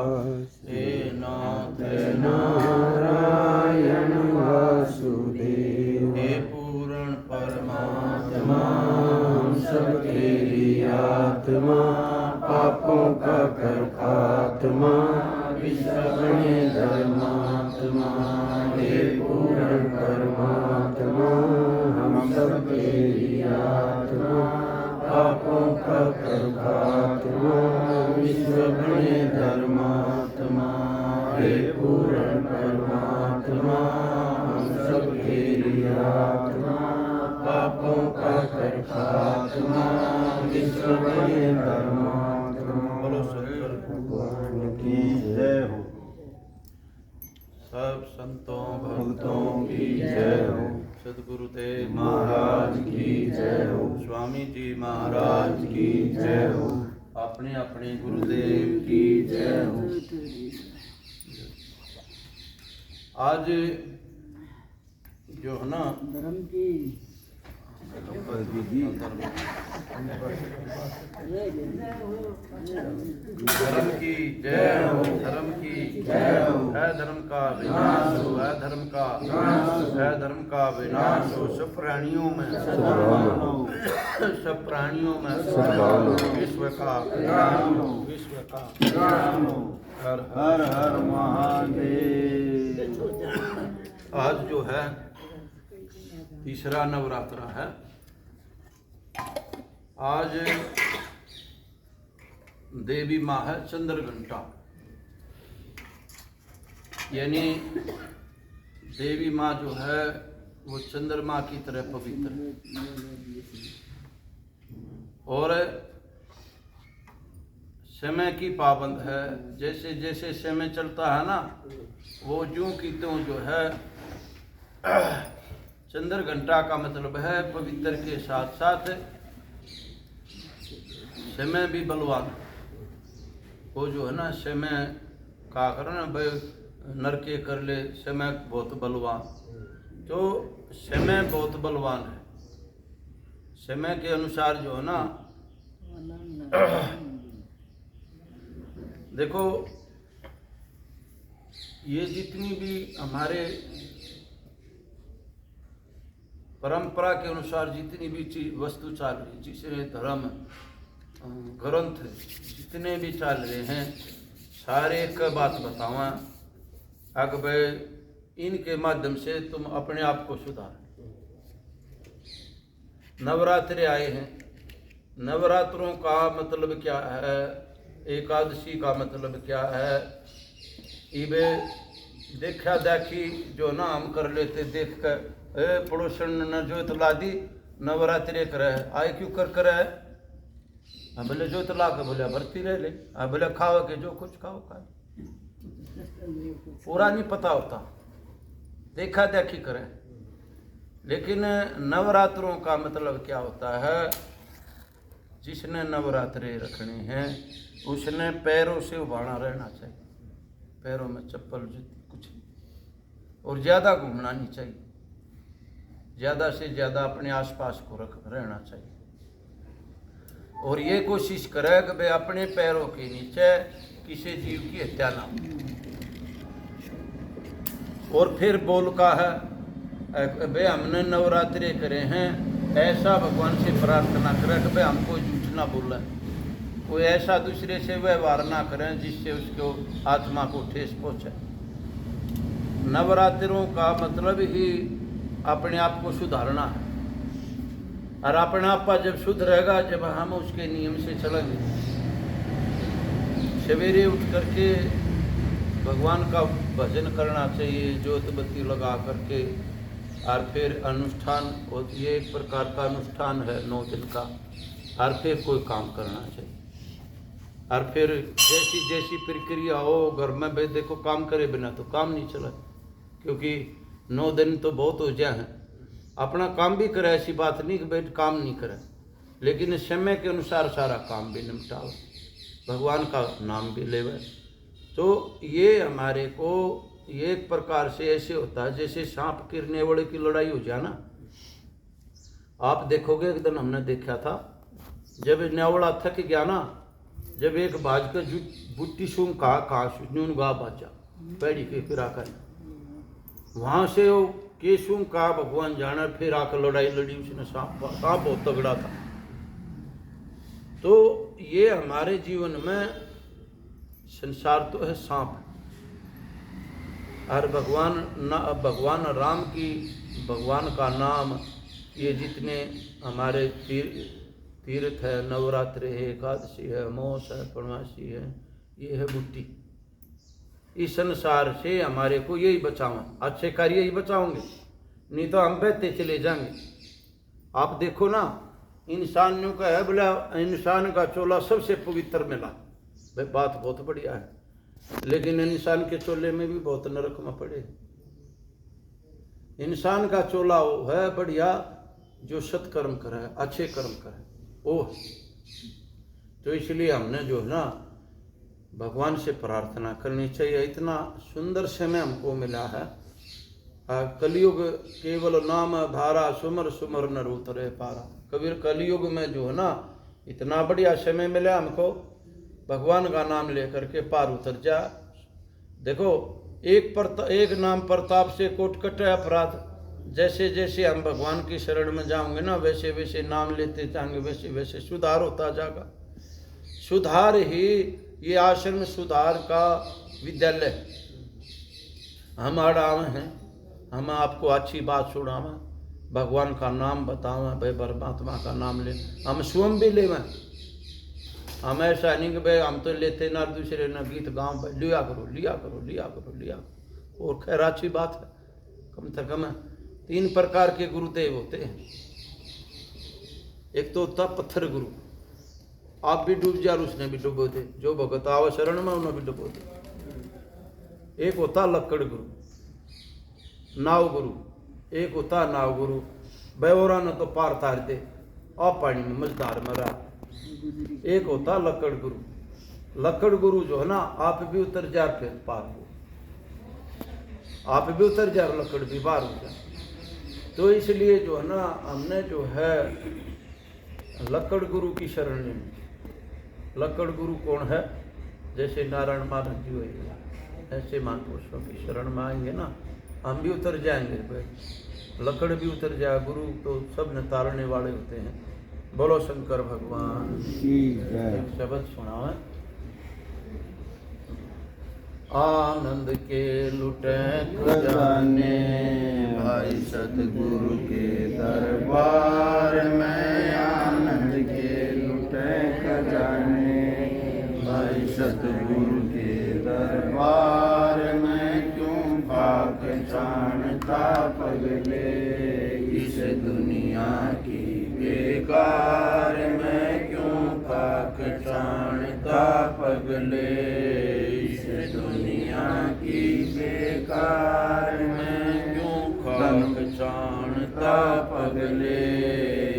हे नाथ नारायण वासुदेव। हे पूर्ण परमात्मा सब तेरी आत्मा पापों का कर खात्मा विश्वने धर्मात्मा। हे पूर्ण परमात्मा हम सब तेरी आत्मा पापों का कर खात्मा विश्वने धर्मात्मा। हे पूर्ण परमात्मा हम सब तेरी आत्मा पापों का कर खात्मा विश्वने धर्मात्मा। बोलो शंकर भगवान की जय हो। सब संतों भक्तों की जय हो। सद्गुरुदेव महाराज की जय हो। स्वामी जी महाराज की जय हो। अपने अपने गुरुदेव की जय हो। आज जो है ना धर्म की धर्म की जय हो। धर्म की जय हो। है धर्म का विनाश हो। है धर्म का है धर्म का विनाश हो। सब प्राणियों में सब प्राणियों में विश्व का विश्व का हर हर हर महादेव। आज जो है तीसरा नवरात्रा है। आज देवी माँ है चंद्रघंटा, यानी देवी माँ जो है वो चंद्रमा की तरह पवित्र है। और समय की पाबंद है। जैसे जैसे समय चलता है ना वो ज्यों की त्यों जो है चंद्रघंटा का मतलब है पवित्र के साथ साथ समय भी बलवान। वो जो है ना समय का करना भाई नर के कर ले समय बहुत बलवान। तो समय बहुत बलवान है। समय के अनुसार जो है ना देखो ये जितनी भी हमारे परंपरा के अनुसार जितनी भी चीज वस्तु चल रही जिसमें धर्म ग्रंथ जितने भी चल रहे हैं सारे एक बात बतावा अगर भाई इनके माध्यम से तुम अपने आप को सुधार। नवरात्रे आए हैं। नवरात्रों का मतलब क्या है? एकादशी का मतलब क्या है? इबे देखा देखी जो ना हम कर लेते देख कर पड़ोसन न जोत ला दी नवरात्रे करे आए क्यों कर है? बोले जोत ला के बोले भरती रह ले। बोले खाओ के जो कुछ खाओ खाए। पूरा नहीं पता होता देखा देखी करे। लेकिन नवरात्रों का मतलब क्या होता है? जिसने नवरात्रे रखने हैं उसने पैरों से उभाना रहना चाहिए। पैरों में चप्पल जूती कुछ नहीं। और ज़्यादा घूमना नहीं चाहिए। ज़्यादा से ज़्यादा अपने आसपास को रहना चाहिए। और ये कोशिश करे कि भाई अपने पैरों के नीचे किसी जीव की हत्या ना हो। और फिर बोल का है भाई हमने नवरात्रे करे हैं ऐसा भगवान से प्रार्थना करें कि भाई हमको झूठ ना बोले। कोई ऐसा दूसरे से व्यवहार ना करें जिससे उसको आत्मा को ठेस पहुँचे। नवरात्रों का मतलब ही अपने आप को सुधारना है। और अपना आपा जब शुद्ध रहेगा जब हम उसके नियम से चलेंगे। सवेरे उठ करके भगवान का भजन करना चाहिए। ज्योत बत्ती लगा करके और फिर अनुष्ठान, ये एक प्रकार का अनुष्ठान है 9 दिन का। और फिर कोई काम करना चाहिए। और फिर जैसी जैसी प्रक्रिया हो घर में, भाई देखो काम करे बिना तो काम नहीं चला, क्योंकि 9 दिन तो बहुत हो जाए हैं। अपना काम भी करे, ऐसी बात नहीं कि भाई काम नहीं करे, लेकिन समय के अनुसार सारा काम भी निपटाओ, भगवान का नाम भी लेवे। तो ये हमारे को ये एक प्रकार से ऐसे होता है जैसे सांप की नेवड़े की लड़ाई हो जाए ना। आप देखोगे, एक दिन हमने देखा था, जब नेवड़ा थक गया ना, जब एक बाज का बुट्टी सूंग कहा सुन गा बाजा पैड़ी के फिर आकर वहां से वो के सूंग कहा भगवान जाना, फिर आकर लड़ाई लड़ी उसने। सांप बहुत तगड़ा था। तो ये हमारे जीवन में संसार तो है सांप, और भगवान राम की, भगवान का नाम, ये जितने हमारे तीर्थ है, नवरात्र है, एकादशी है, अमावस है, पूर्णमासी है, ये है बुट्टी। इस संसार से हमारे को यही बचावा, अच्छे कार्य यही बचाओगे, नहीं तो हम बहते चले जाएंगे। आप देखो ना, इंसानियों का है बोला, इंसान का चोला सबसे पवित्र मिला, भाई बात बहुत बढ़िया है, लेकिन इंसान के चोले में भी बहुत नरक में पड़े। इंसान का चोला वो है बढ़िया जो सत्कर्म करे, अच्छे कर्म करे, ओ। तो इसलिए हमने जो है ना भगवान से प्रार्थना करनी चाहिए। इतना सुंदर समय हमको मिला है। कलयुग केवल नाम धारा, सुमर सुमर नर उतरे पारा। कबीर कलयुग में जो है ना इतना बढ़िया समय मिला हमको, भगवान का नाम लेकर के पार उतर जा। देखो एक नाम प्रताप से कोट कटे अपराध। जैसे जैसे हम भगवान की शरण में जाओगे ना, वैसे वैसे नाम लेते जाएंगे, वैसे वैसे सुधार होता जाएगा। सुधार ही ये आश्रम सुधार का विद्यालय। हम आड़ावे हैं, हम आपको अच्छी बात सुनावें, भगवान का नाम बतावें, भाई परमात्मा का नाम ले, हम स्वयं भी लेवें। हम ऐसा नहीं कि भाई हम तो लेते ना दूसरे ना गीत गाँव, भाई लिया करो लिया करो लिया करो लिया करो। और खैर अच्छी बात है, कम से कम 3 प्रकार के गुरुदेव होते हैं। एक तो होता पत्थर गुरु, आप भी डूब जा उसने भी डूबो दे, जो भगत आव शरण में उन्हें भी डूबो दे। एक होता लक्कड़ गुरु, नाव गुरु। एक होता नाव गुरु, बेवरा न तो पार तार दे, आप पानी में मझधार में रहा। एक होता लक्कड़ गुरु। लक्कड़ गुरु जो है ना, आप भी उतर जा फिर पार हो, आप भी उतर जा, लक्कड़ भी पार हो जा। तो इसलिए जो है ना हमने जो है लक्कड़ गुरु की शरण लेनी। लक्कड़ गुरु कौन है? जैसे नारायण महाराज जी हुए, ऐसे महापुरुषों की शरण में आएंगे ना, हम भी उतर जाएंगे, भाई लकड़ भी उतर जाए। गुरु तो सब न तारने वाले होते हैं। बोलो शंकर भगवान की जय। एक शब्द सुनाओ। आनंद के लुटे खजाने, भाई सतगुरु के दरबार में। आनंद के लुटे खजाने, भाई सतगुरु के दरबार में। क्यों पाक छानता पगले, इस दुनिया की बेकार में। क्यों पाक छानता पगले, इस दुनिया की बेकार में। क्यों खाक छानता पगले,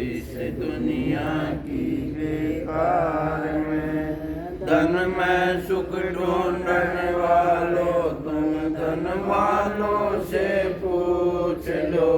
इस दुनिया की बेकार में। धन में सुख ढूंढने वालों, तुम धन वालों से पूछ लो।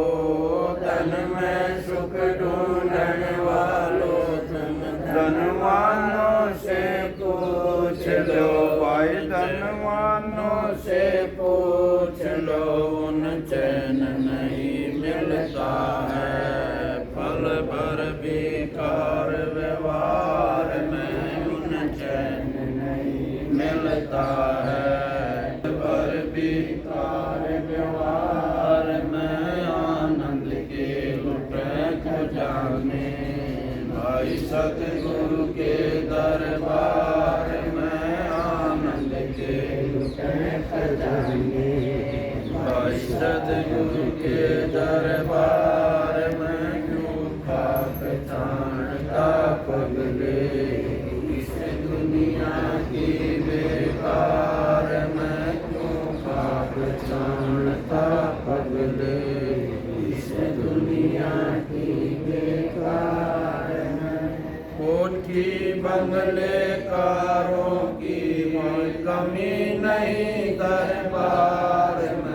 धन में सुख ढूंढने वालों, तुम धन वालों से पूछ लो। भाई धन वालों से पूछ लो, उन चैन नहीं मिलता है। पल भर बेकार व्यवहार में, उन चैन नहीं मिलता है। पर बेकार व्यवहार में, आनंद के लुटे खजाने। भाई सतगुरु के दरबार में, आनंद के लुटे खजाने। भाई सतगुरु गुरु के दरबार में क्यों खाक छानता पगले, इस दुनिया की बेकार में क्यों खाक छानता पगले, इस दुनिया की बेकार में। कोठी बंगले कारों की कोई कमी नहीं दरबार में,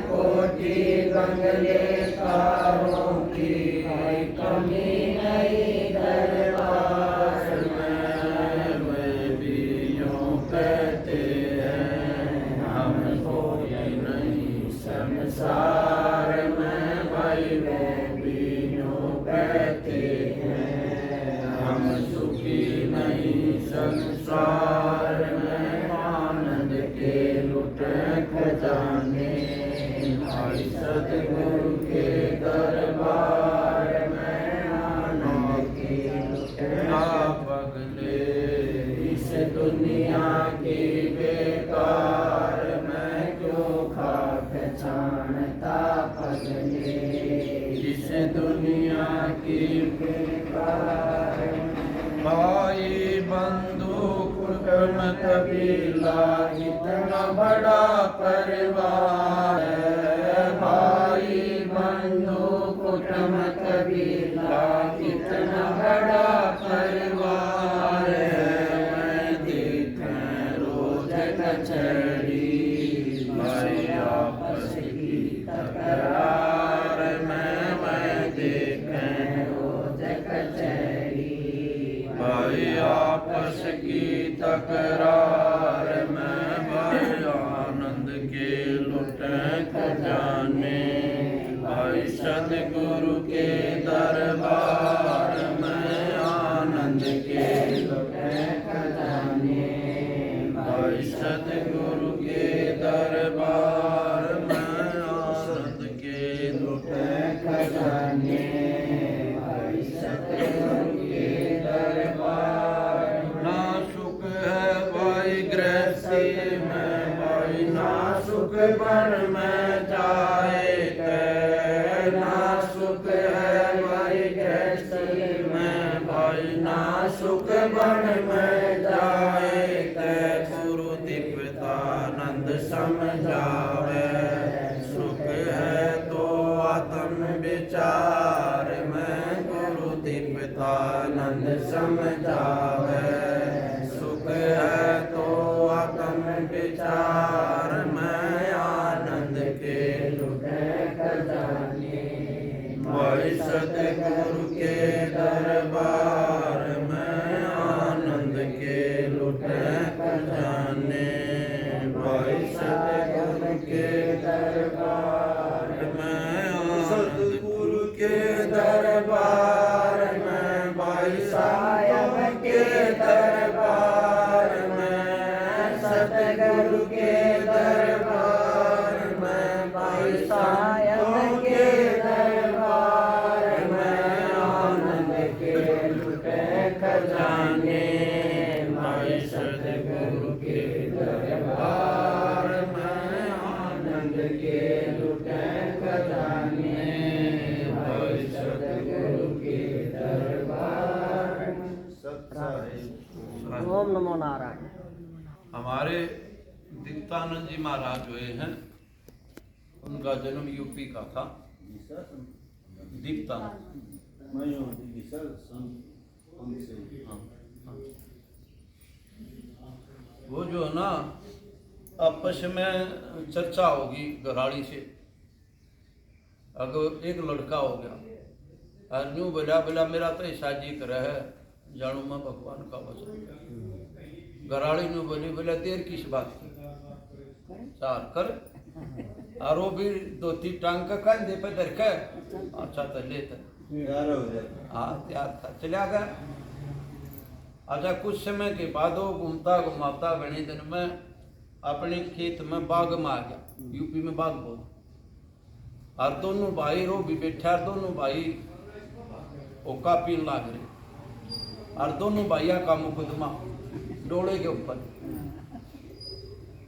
कोठी बंगले कारों की कोई कमी नहीं दरबार में। वे भी यूं कहते हैं हम कोई नहीं संसार में, भाई वो भी यूं कहते हैं हम सुखी नहीं संसार में। आनंद के लुटे खजाने भाई सतगुरु के दरबार में, आनंद के लुटे पगले, इस दुनिया की बेकार में क्यों खाक छानता पगले, इस दुनिया की बेकार में। भाई बंधु कुटुंब कबीला इतना बड़ा परिवार है, भाई बंधु कुटुंब कबीला इतना बड़ा परिवार है। मैं देखूं रोज कचहरी भाई आपस की तकरार में, मैं देखूं रोज कचहरी भाई आपस की तकरार में। भाई आनंद के लुटे खजाने भाई सतगुरु के दरबार में, आनंद के लुटे खजाने भाई सतगुरु के दरबार में, आनंद के लुटे खजाने भाई सतगुरु के दरबार। ना सुख है भाई गृहस्थी में, भाई ना सुख वन में जाए कै, ना सुख है भाई गृहस्थी में, भाई ना सुख वन में जाए कै। गुरु दीप्तानंद समझावे सुख है तो आत्म विचार में, गुरु दीप्तानंद समझावे सुख है तो आत्म विचार में, आनंद के लुटे खजाने भाई सतगुरु के दरबार में, आनंद के लुटे खजाने भाई सतगुरु के दरबार में, सतगुरु के दरबार में भाई साहब के दरबार में, सतगुरु के दरबार में भाई साहब के दरबार में, आनंद के लुटे खजाने भाई सतगुरु के दरबार में, आनंद के लुटे खजाने भाई सतगुरु के दरबार में। ओम नमो नारायण। हमारे दीप्तानंद जी महाराज हुए हैं, उनका जन्म यूपी का था। दीप्तानंद मैं हूँ कि सर उनसे हाँ, हाँ। वो जो है ना आपस में चर्चा होगी घराड़ी से, अगर एक लड़का हो गया और यूँ बोला बोला मेरा तो ऐसा जी कर है जानू मैं भगवान का वचन, घराड़ी ने बोली बोला देर किस बात की चार कर, और वो भी दो तीन टांग का कंधे पे धर के अच्छा तो लेता तैयार हो जाए। हाँ तैयार था चला गया। अच्छा कुछ समय के बाद वो घूमता घुमाता घने दिन में अपने खेत में बाग में आ गया, यूपी में बाग बोल, और दोनों भाई रो भी बैठा, दोनों भाई ओका पीन लाग रहे, और दोनों भाइयों का मुकदमा डोले के ऊपर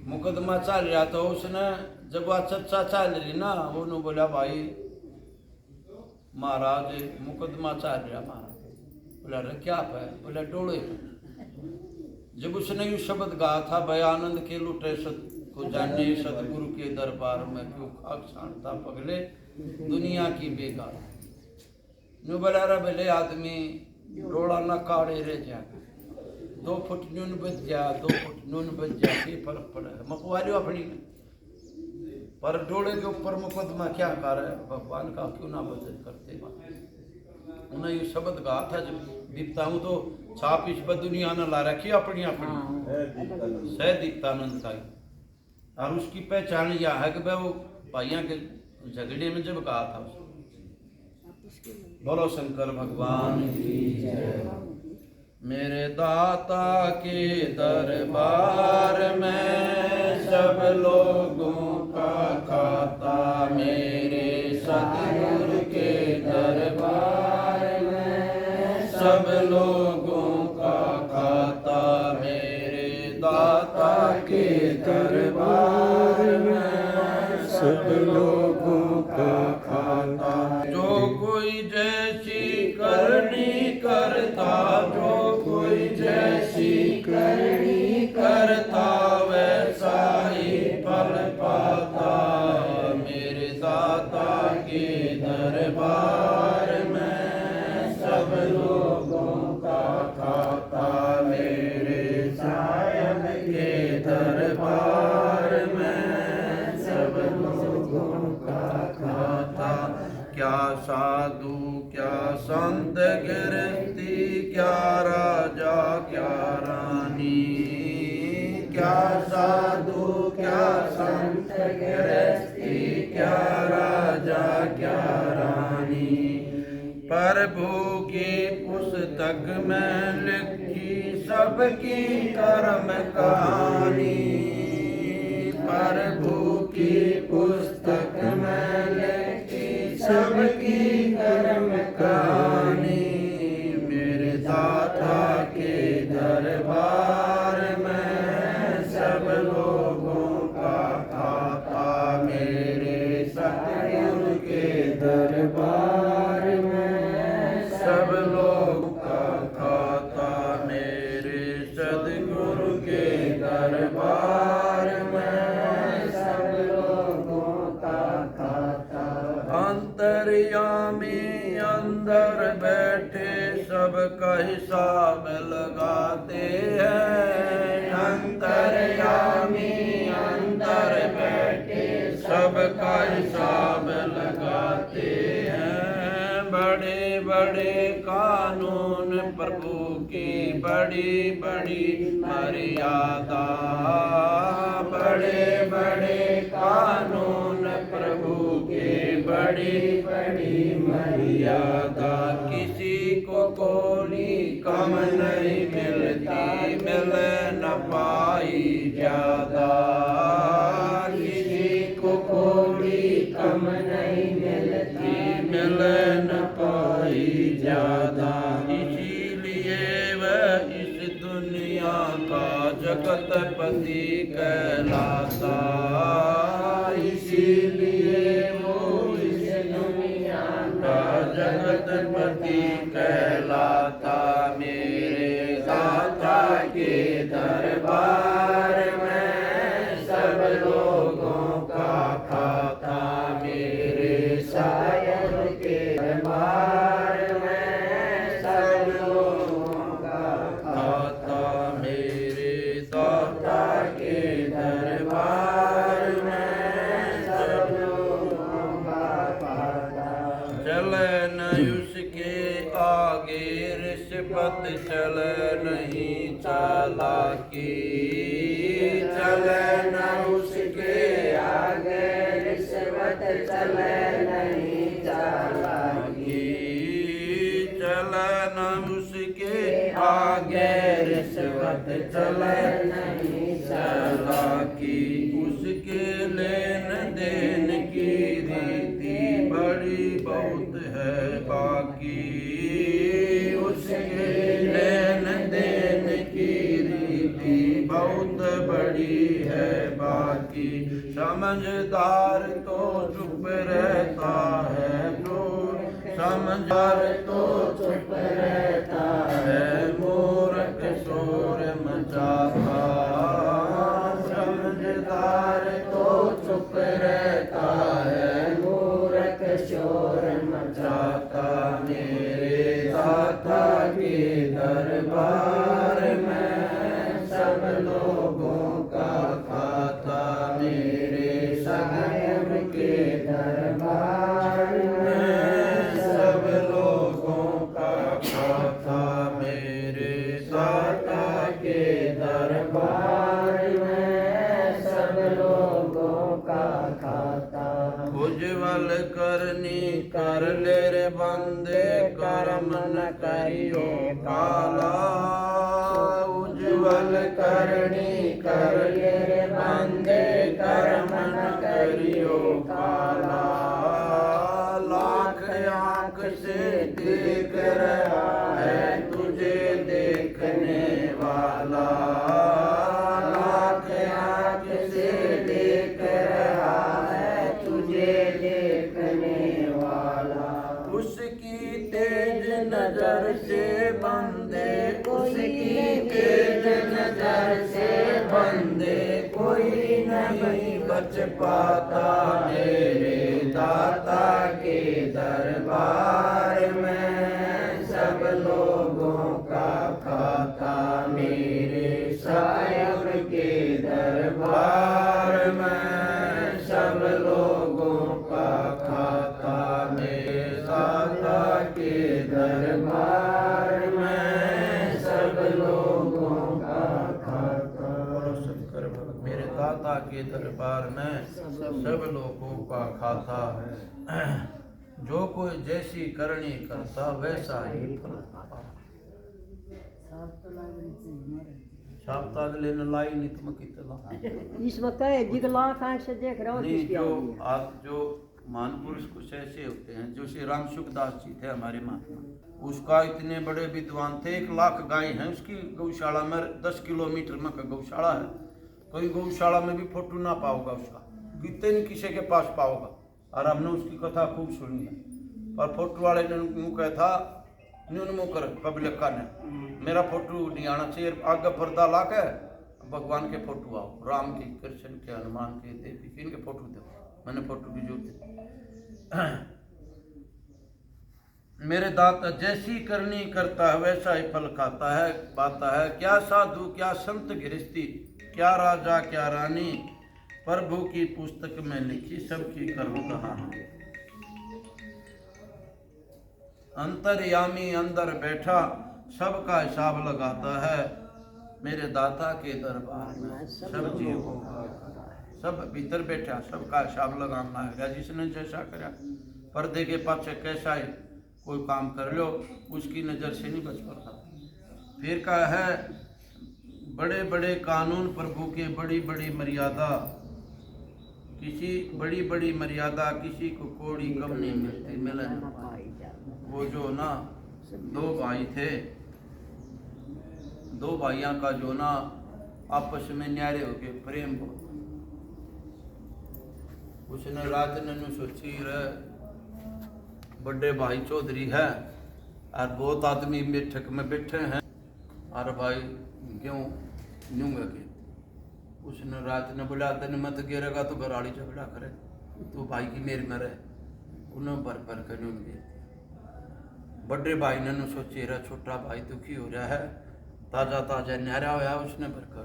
मुकदमा चल रहा। तो उसने जब वह सच्चा चाल रही ना, उन्होंने बोला भाई महाराज मुकदमा चाल रहा महाराज। बोला रे क्या है? बोला डोले। जब उसने यू शब्द गा था, भयानंद के लुटे सत को जाने, सतगुरु के दरबार में क्यों खाक छानता पगले, दुनिया की बेकार। न्यू बोला रे भले आदमी डोला न काढ़े रे जा, 2 फुट न्यून बच जा, 2 फुट नून बच जा, के फर्क पड़े मकवालियो अपनी में। पर डोले के ऊपर मुकदमा क्या कर है, भगवान का क्यों ना वजन करते। उन्हें ये शब्द गा था, जब दीप्ता हूँ तो छाप इस पर दुनिया ने ला रखी अपनी अपनी सह दीप्तानंद का। और उसकी पहचान यह है कि वह वो भाइयों के झगड़े में जब कहा था, बोलो शंकर भगवान की जय। मेरे दाता के दरबार में सब लोगों का खाता, मेरे सतगुरु के दरबार में सब लोगों का खाता, मेरे दाता के दरबार में सब लोगों का खाता। जो कोई जैसी करनी करता, जो कोई जैसी करनी करता, वैसा ही फल पाता, मेरे दाता के दरबार में सब लोगों का खाता, मेरे सायब के दरबार में सब लोगों का खाता। क्या साधु क्या संत गिरती, क्या राजा क्या रानी, क्या साधु क्या संत गिरती, क्या राजा क्या रानी, प्रभु की पुस्तक में लिखी सबकी कर्म कहानी, प्रभु की पुस्तक में लिखी सबकी कर्म कहानी, मेरे दाता के दरबार में सब लोगों का खाता, मेरे सतगुरु के दरबार में सब लोगों का खाता, मेरे सतगुरु के दरबार में सब लोगों का खाता। अंतर्यामी अंदर बैठे सबका हिसाब लगाते हैं, अंतर्यामी अंदर बैठे सबका हिसाब लगाते हैं, बड़े बड़े कानून प्रभु की बड़ी बड़ी मर्यादा, बड़े बड़े कानून प्रभु के बड़ी बड़ी मर्यादा, किसी को कोई कम नहीं मिलती, मिल न पाई ज्यादा, किसी को कोई कम नहीं मिलती, मिल न पाई ज्यादा, इसीलिए वह इस दुनिया का जगतपति कहलाता, इसीलिए वो इस दुनिया का जगतपति कहलाता, मेरे दाता के दरबार में सब लोगों का खाता, मेरे सायब के दरबार में सब लोगों का खाता, मेरे दाता के दरबार में सब लोगों का खाता। चले न उसके आगे रिश्वत, चले नहीं चालाकी, चले न उसके आगे रिश्वत, चले नहीं चालाकी, चले न उसके आगे रिश्वत, चले नहीं चालाकी, उसके लेन देन की रीति बड़ी बहुत है बाकी, उसके लेन देन की रीति बहुत बड़ी है बाकी, समझदार तो चुप रहता है क्रूर, समझदार तो चुप रहता है मूर्ख शोर मचाता, समझदार तो चुप रहता है मूर्ख शोर मचाता। मेरे दाता के दरबार में सब लोगों का खाता, मेरे सगुर के दरबार में सब लोगों का खाता, मेरे दाता के दरबार में सब लोगों का खाता। उज्ज्वल करनी कर ले रे बंदे, कर्म न करियो काला, उज्ज्वल करनी कर ले रे बंदे, कर्म न करियो काला। लाख आंख से देख रहा है तुझे देखने वाला, लाख आंख से देख रहा है तुझे देखने वाला। उसकी तेज नजर से बंदे, उसकी तेज नजर से बंदे कोई नहीं बच पाता, मेरे दाता के दरबार में सब लोगों का खाता, मेरे साहिब के दरबार में सब लोगों का खाता, मेरे दाता के दरबार में सब लोगों का खाता। शंकर भगत मेरे दाता के दरबार में सब लोगों का खाता है। जो कोई जैसी करनी करता वैसा ही फल पाता। साफ अगले ने लाई नहीं तुम कितना इसमें कहे जिगला खान से देख रहा हूँ नहीं। जो आप जो महापुरुष कुछ ऐसे होते हैं, जो श्री राम सुखदास जी थे हमारे महात्मा, उसका इतने बड़े विद्वान थे, 1 लाख गाय हैं उसकी गौशाला में, 10 किलोमीटर में का गौशाला है। कोई गौशाला में भी फोटो ना पाओगा उसका, कितने नहीं किसी के पास पाओगा। और हमने उसकी कथा खूब सुनी है, पर फोटो वाले ने यूँ कहा था न्यून मुकर पब्लिक का ने, मेरा फोटो नहीं आना चाहिए, आगे पर्दा ला के भगवान के फोटो आओ, राम के, कृष्ण के, हनुमान के, देवी के, इनके फोटो दो। मैंने फोटो की जरूरत मेरे दाता जैसी करनी करता है वैसा ही फल खाता है पाता है। क्या साधु क्या संत गृहस्थी, क्या राजा क्या रानी, प्रभु की पुस्तक में लिखी सबकी करो कहानी। अंतर्यामी अंदर बैठा सबका हिसाब लगाता है, मेरे दाता के दरबार में सब जीवों का, सब भीतर बैठा सबका हिसाब लगाना है। जिसने जैसा करा पर्दे के पाछे कैसा ही कोई काम कर लो, उसकी नज़र से नहीं बच पाता। फिर कहा है बड़े बड़े कानून प्रभु के, बड़ी बड़ी मर्यादा, किसी बड़ी बड़ी मर्यादा किसी को कोड़ी कम नहीं मिलती मिलन। वो जो ना 2 भाई थे, 2 भाइयों का जो ना आपस में न्यारे हो गए, प्रेम हो। उसने रात ने सोची रे बड़े भाई चौधरी है और बहुत आदमी बैठक में बैठे हैं, और भाई क्यों न्यूंगा के। उसने रात ने बोला तेन मत गिरेगा तो घराड़ी झगड़ा करे, तो भाई की मेर में रहे, उन्हें भर भर कर न्यून गए। बड़े भाई ने सोची रहा छोटा भाई दुखी हो रहा है, ताजा ताजा न्यारा होया, उसने भर कर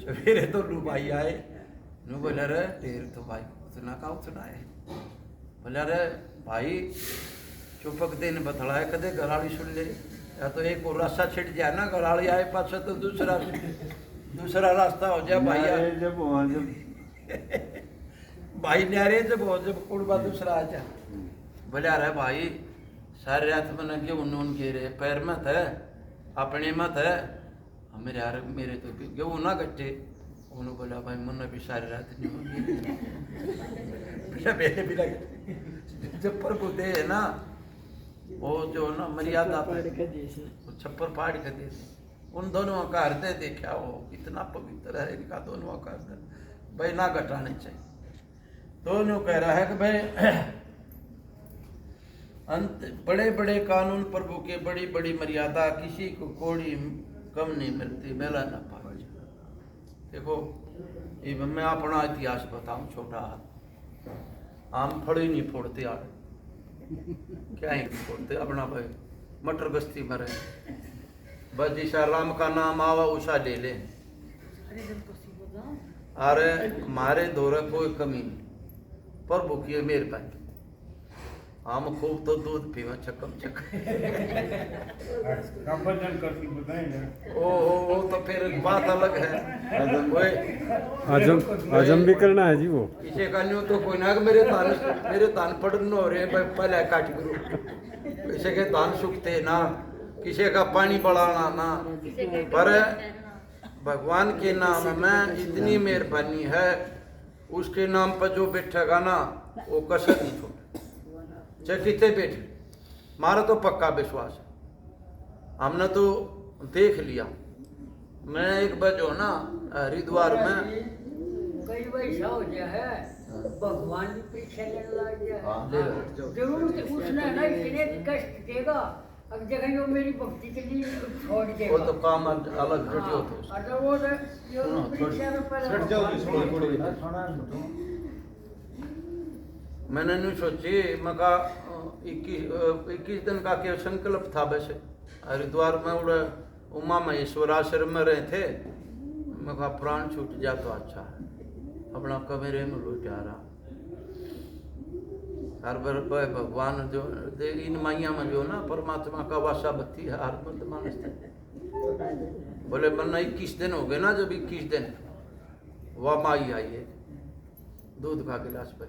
सवेरे तो लू भाई आए, नू बोला रे ढेर तो भाई उतना का उतना है। बोला रे भाई चुपक दिन बतलाए कदे घराड़ी सुन ले, या तो एक और रास्ता छिट जाए ना, घराड़ी आए पास तो दूसरा रास्ता हो जाए। भाई जब भाई न्यारे जब कुड़बा दूसरा आ जाए। बोला रे भाई सारे रात में क्यों नून घेरे, पैर मत है अपने मत है, मेरे यार मेरे तो गेहूँ ना कट्टे। उन्होंने बोला भाई मुन्ना भी सारी रात नहीं होगी। मेरे भी लगे जब प्रभु दे है ना, वो जो ना मर्यादा वो छप्पर फाड़ के दे, उन दोनों का हृदय देखा, वो इतना पवित्र है इनका दोनों का हृदय। भाई ना घटाने चाहिए। तो यूँ कह रहा है कि भाई अंत बड़े बड़े कानून प्रभु के, बड़ी बड़ी मर्यादा, किसी को कोड़ी कम नहीं मिलती, मेला ना पाए। देखो ये मैं अपना इतिहास बताऊं छोटा, आम फड़ी नहीं फोड़ते यार, क्या ही फोड़ते अपना भाई मटर गश्ती मरे, बस जिसा राम का नाम आवा उषा ले ले। अरे हमारे दौरे कोई कमी नहीं, प्रभु की मेहरबानी। हम खूब तो दूध पीवा चकम चक। वजन करती बताएं ना। ओ तो फिर बात अलग है। हजम भी करना है जी वो। इसे कहने तो कोई ना कि मेरे तान पड़न हो रहे पहले काट करो। किसी के तान सुखते ना, किसी का पानी बढ़ाना ना, पर भगवान के नाम में इतनी मेहरबानी है, उसके नाम पर जो बैठेगा ना वो कसर नहीं छोड़े, चाहे कितने बैठे। हमारा तो पक्का विश्वास है, हमने तो देख लिया। मैं एक बार जो ना हरिद्वार में कई वैसा हो गया है, भगवान की परीक्षा लेने लग गया है। जरूर से उसने ना इतने कष्ट देगा, अब जगह जो मेरी भक्ति के लिए छोड़ देगा। वो तो काम अलग हट होते हैं। अगर वो परीक्षा में पहले मैंने नहीं सोची, मैं कहा 21 दिन का क्या संकल्प था। वैसे हरिद्वार में उड़े उमा महेश्वर आश्रम में रहे थे, मैं कहा प्राण छूट जा तो अच्छा है, अपना कमरे में लुटा रहा। हर बार भगवान जो इन माइया में जो ना परमात्मा का वासा बत्ती है हर मत मानस। बोले मन्ना 21 दिन हो गए ना, जब 21 दिन वह माई आई है दूध का गिलास पर।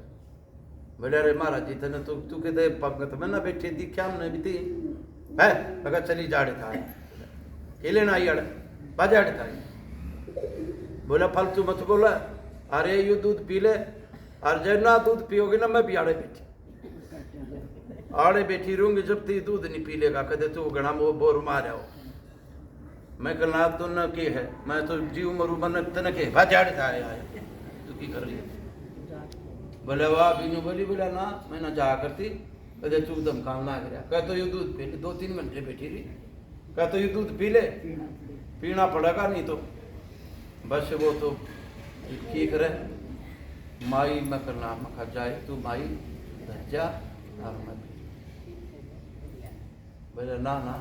बोले अरे महाराज जी तेने तू कहते पंगत में ना बैठे दिखा हमने भी थी है, अगर चली जाड़े था खेले ना आई अड़ बाजाड़ था। बोला फालतू मत बोला, अरे यू दूध पी ले, और जब ना दूध पियोगे ना मैं भी आड़े बैठी रहूंगी जब तक दूध नहीं पी लेगा। कहते तू घना वो बोर मार आओ। मैं कहना तो न के है, मैं तो जीव मरू मन तन के बाजाड़ था आया तू की कर रही। बोले वाह बीनू बोली, बोला ना मैं ना जा करती। कहते तू दम काम ना गया। कह तो ये दूध पी ले, 2-3 घंटे बैठी रही। कह तो ये दूध पी ले, पीना पड़ेगा नहीं तो बस वो तो ठीक रहे। माई मैं करना मखा जाए तू माई जा और मैं बोले ना ना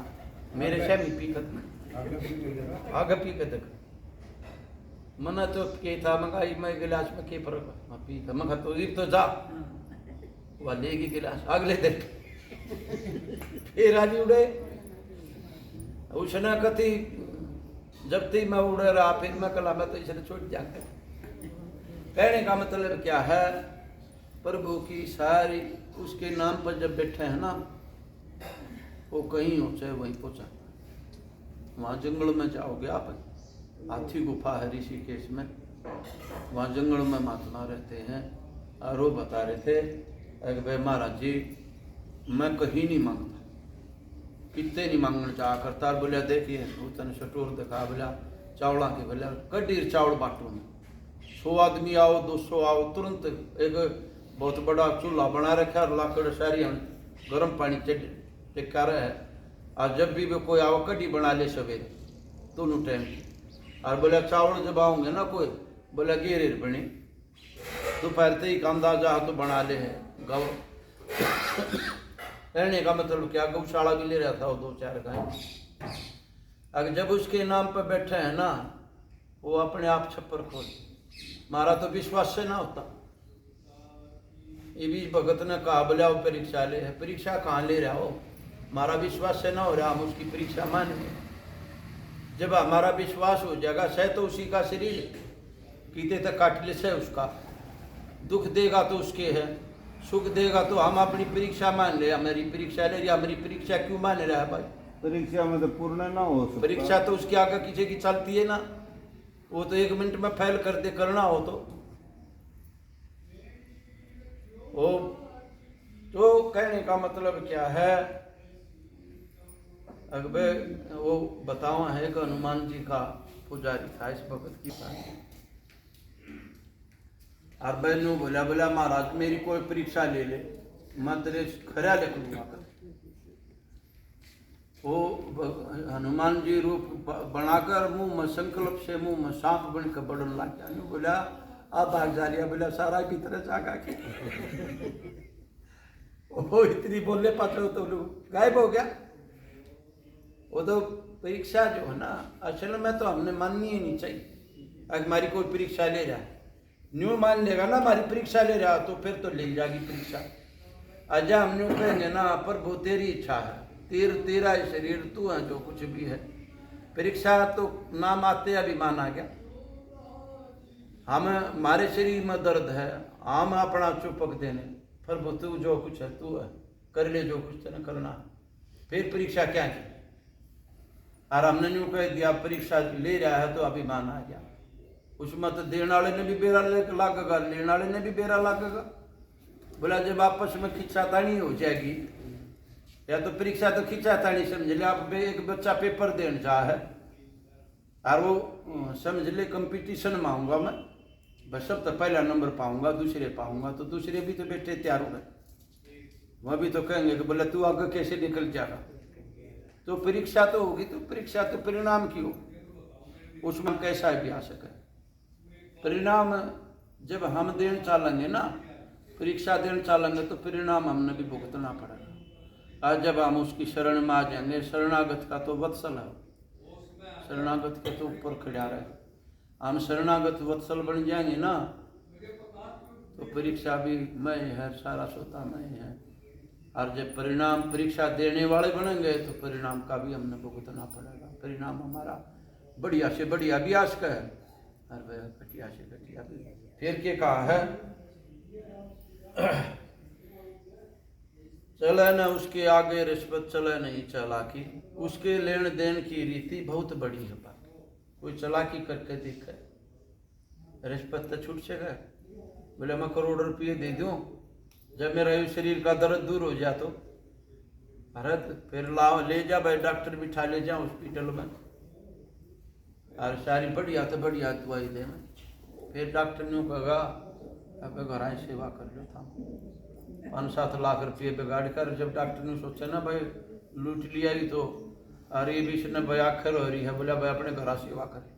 मेरे से भी पी कर आगे पी कर देख। मना तो के था मंगाई मैं गिलास में के फर्क मैं पी कर मखा तो ये तो जा वह लेगी गिलास अगले दिन फिर आली उड़े। उसने कथी जब तक मैं उड़ रहा फिर मैं कला मैं तो इसे छोड़ जाकर। कहने का मतलब क्या है, प्रभु की सारी उसके नाम पर जब बैठे हैं ना, वो कहीं हो चाहे वहीं पहुंचा। वहाँ जंगल में जाओगे आप, हाथी गुफा है ऋषिकेश में, वहाँ जंगल में महात्मा रहते हैं। और वो बता रहे थे अरे भाई महाराज जी मैं कहीं नहीं मांगता, कितने नहीं मांगना चाह करता। बोलिया देखिए उतने सटोर दिखा, बोला चावला के, बोला कड्डीर चावल बाटू में 100 आदमी आओ 200 आओ, तुरंत एक बहुत बड़ा चूल्हा बना रखा है, लाकड़ सारी गर्म पानी टिका रहा है। और जब भी कोई आओ कड्डी बना ले सवेरे दोनों टाइम की। और बोला चावल जब आओगे ना कोई, बोला गेरेर बने दोपहर से ही कांदा जा तो बना ले है गौ। कहने का मतलब क्या, गौशाला भी ले रहा था वो 2-4 गाय। अगर जब उसके नाम पर बैठे हैं ना, वो अपने आप छप्पर खोल। हमारा तो विश्वास से ना होता। ये भी भगत ने कहा बोला वो परीक्षा ले है, परीक्षा कहाँ ले रहा हो, हमारा विश्वास से ना हो रहा, हम उसकी परीक्षा मानेंगे। जब हमारा विश्वास हो जाएगा, सह तो उसी का शरीर, कीते तक काट ले से उसका, दुख देगा तो उसके है, सुख देगा तो हम अपनी परीक्षा मान ले। हमारी परीक्षा ले रहा, हमारी परीक्षा क्यों मान रहा है भाई? परीक्षा में तो पूर्ण ना हो सकता। परीक्षा तो उसके आगे किसी की चलती है ना, वो तो 1 मिनट में फेल कर दे, करना हो तो कहने का मतलब क्या है, अकबर वो बतावा है कि हनुमान जी का पुजारी था इस भगत की बात। और बहनों बोला बोला महाराज मेरी कोई परीक्षा ले ले, मैं तेरे खरा लिख लूंगा। वो हनुमान जी रूप बनाकर मुंह में संकल्प से मुंह में सांप बनकर बढ़ने लग गया। बोला अब भाग जा लिया, बोला सारा की तरह जागा के वो इतनी बोलने पाते तो लोग गायब हो गया। वो तो परीक्षा जो है ना असल में तो हमने माननी ही नहीं चाहिए। अगर हमारी कोई परीक्षा ले रहा है, न्यू मान लेगा ना हमारी परीक्षा ले रहा तो फिर तो ले जाएगी परीक्षा। अजा हम न्यू कहेंगे ना प्रभु तेरी इच्छा है, तेरा शरीर तू है, जो कुछ भी है। परीक्षा तो नाम आते अभिमान आ गया। हम हमारे शरीर में दर्द है, हम अपना चुपक देने, प्रभु तू जो कुछ है तू है, कर ले जो कुछ तेने करना है। फिर परीक्षा क्या की? और हमने न्यू कह दिया परीक्षा ले रहा है तो अभिमान आ गया। उसमें तो देने वाले ने भी बेरा लागेगा, लेने वाले ने भी बेरा लागेगा। बोला जब आपस में खींचातानी हो जाएगी, या तो परीक्षा तो खींचातानी समझ ले। आप एक बच्चा पेपर देने जा है और वो समझ ले कंपटीशन में आऊँगा मैं, बस सब तो पहला नंबर पाऊंगा, दूसरे पाऊंगा, तो दूसरे भी तो बेटे तैयार हो गए। वह भी तो कहेंगे कि बोला तू आगे कैसे निकल जाएगा। तो परीक्षा तो होगी, तो परीक्षा तो परिणाम की हो, उसमें कैसा भी आ सके। परिणाम जब हम देने चालेंगे ना, परीक्षा देने चालेंगे तो परिणाम हमने भी भुगतना पड़ेगा। आज जब हम उसकी शरण में आ जाएंगे, शरणागत का तो वत्सल है, शरणागत के तो ऊपर खड़ा रहे। हम शरणागत वत्सल बन जाएंगे ना तो परीक्षा भी मैं है, सारा सोता मैं है। और जब परिणाम परीक्षा देने वाले बनेंगे तो परिणाम का भी हमने भुगतना पड़ेगा। परिणाम हमारा बढ़िया से बढ़िया अभ्यास का है और वह घटिया से घटिया भी। फिर के कहा है चले न उसके आगे रिश्वत, चले नहीं चालाकी, उसके लेन देन की रीति बहुत बड़ी है। बात कोई चालाकी करके देखे, रिश्वत तो छूट से गए। बोले मैं करोड़ रुपये दे दूं, जब मेरा शरीर का दर्द दूर हो जाए तो भरत फिर लाओ ले जा भाई, डॉक्टर बिठा ले जा हॉस्पिटल में और सारी बढ़िया तो बढ़िया दवाई दे। फिर डॉक्टर ने कहा अब घर आए सेवा कर लो था 5-7 लाख रुपये बिगाड़ कर। जब डॉक्टर ने सोचा ना भाई लूट लिया ही तो, अरे भी इसने भाई आखिर हो रही है, बोला भाई अपने घर सेवा करे।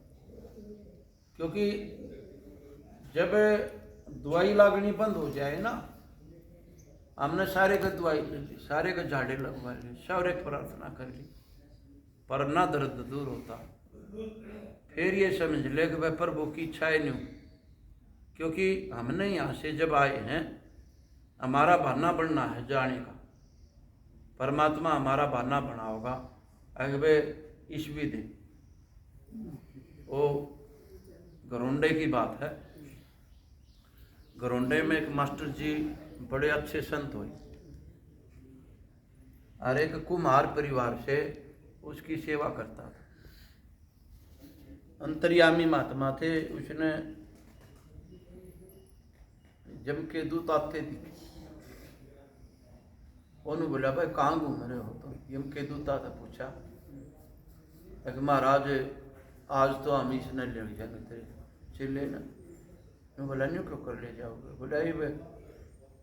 क्योंकि जब दवाई लागनी बंद हो जाए ना, हमने सारे का दवाई ले ली, सारे का झाड़े लगवा ली, सारे प्रार्थना कर ली, पर ना दर्द दूर होता। फिर ये समझ ले कि भाई प्रभु की इच्छा है नहीं, क्योंकि हमने यहाँ से जब आए हैं हमारा बहाना बनना है जाने का। परमात्मा हमारा बहाना बना होगा अगवे ईस्वी दिन। वो गरोंडे की बात है। गरोंडे में एक मास्टर जी बड़े अच्छे संत हुए और एक कुम्हार परिवार से उसकी सेवा करता था। अंतर्यामी महात्मा थे। उसने जम के दूत आते थे, उन्होंने बोला भाई कहाँ घूम रहे हो? तो यम के दूत आता पूछा कि महाराज आज तो हम इसने ले जाएंगे तेरे चिल्ले ना। मैं बोला नहीं क्यों कर ले जाओगे? बोला ये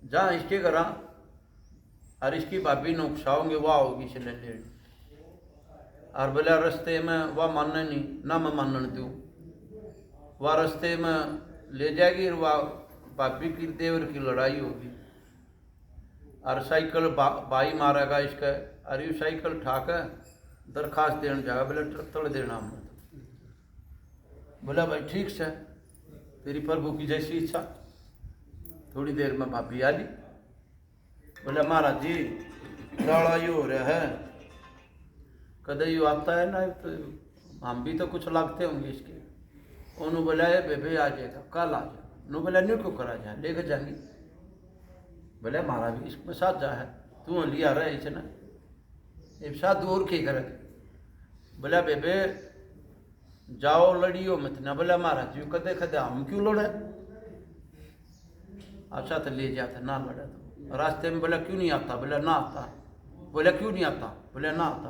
जहाँ इसके घर और इसकी भाभी ने उकसाओगे वह होगी इसने ले। और बोला रास्ते में वह मानने नहीं ना, मैं मानने दूँ। वह रास्ते में ले जाएगी और वह भाभी की देवर की लड़ाई होगी और साइकिल भाई मारेगा इसका। और ये साइकिल ठाकर दरखास्त देने जाएगा, बोले तड़ देना हमने। बोला भाई ठीक से, तेरी प्रभु की जैसी इच्छा। थोड़ी देर में भाभी आ ली। बोला महाराज जी लड़ा ये हो रहा है, कदे यू आता है ना तो हम भी तो कुछ लागते होंगे इसके। उन्होंने बोला है बेबे आ जाएगा, कल आ जाएगा। उन्होंने बोला न्यू क्यों करा जाए, लेकर जाएंगे। बोले महाराज भी इसमें साथ जा है, तू लिया रहा है इसे ना, एक साथ दूर के करे। बोला बेबे जाओ लड़ियो मत ना। बोला महाराज जी कदे कदे हम क्यों लड़े? अच्छा तो ले जाते ना लड़े। तो रास्ते में बोला क्यों नहीं आता? बोला ना आता। बोला क्यों नहीं आता? बोला ना आता।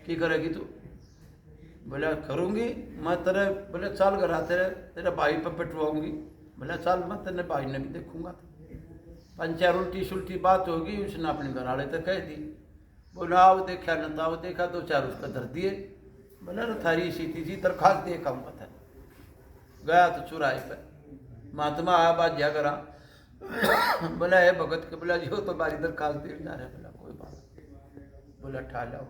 क्या करेगी तू? बोला करूँगी मैं तेरे। बोले चाल करा तेरे भाई पर पिटवाऊंगी। बोला चल मैं तेने भाई ने भी देखूंगा। पंच चार उल्टी सुल्टी बात होगी, उसने अपने घर वाले तो कह दी। बोला आओ देखा न ताओ देखा, दो चार उसका धर दिए। बोला रो थारी सी थी जी दरखास्त दे कम पता गया तो चुराए पे महात्मा आया बाज्या करा। बोला है भगत के, बोला जी हो तो बारी दरखास्त दे जा रहे। बोला कोई बात नहीं। बोला ठा लाओ।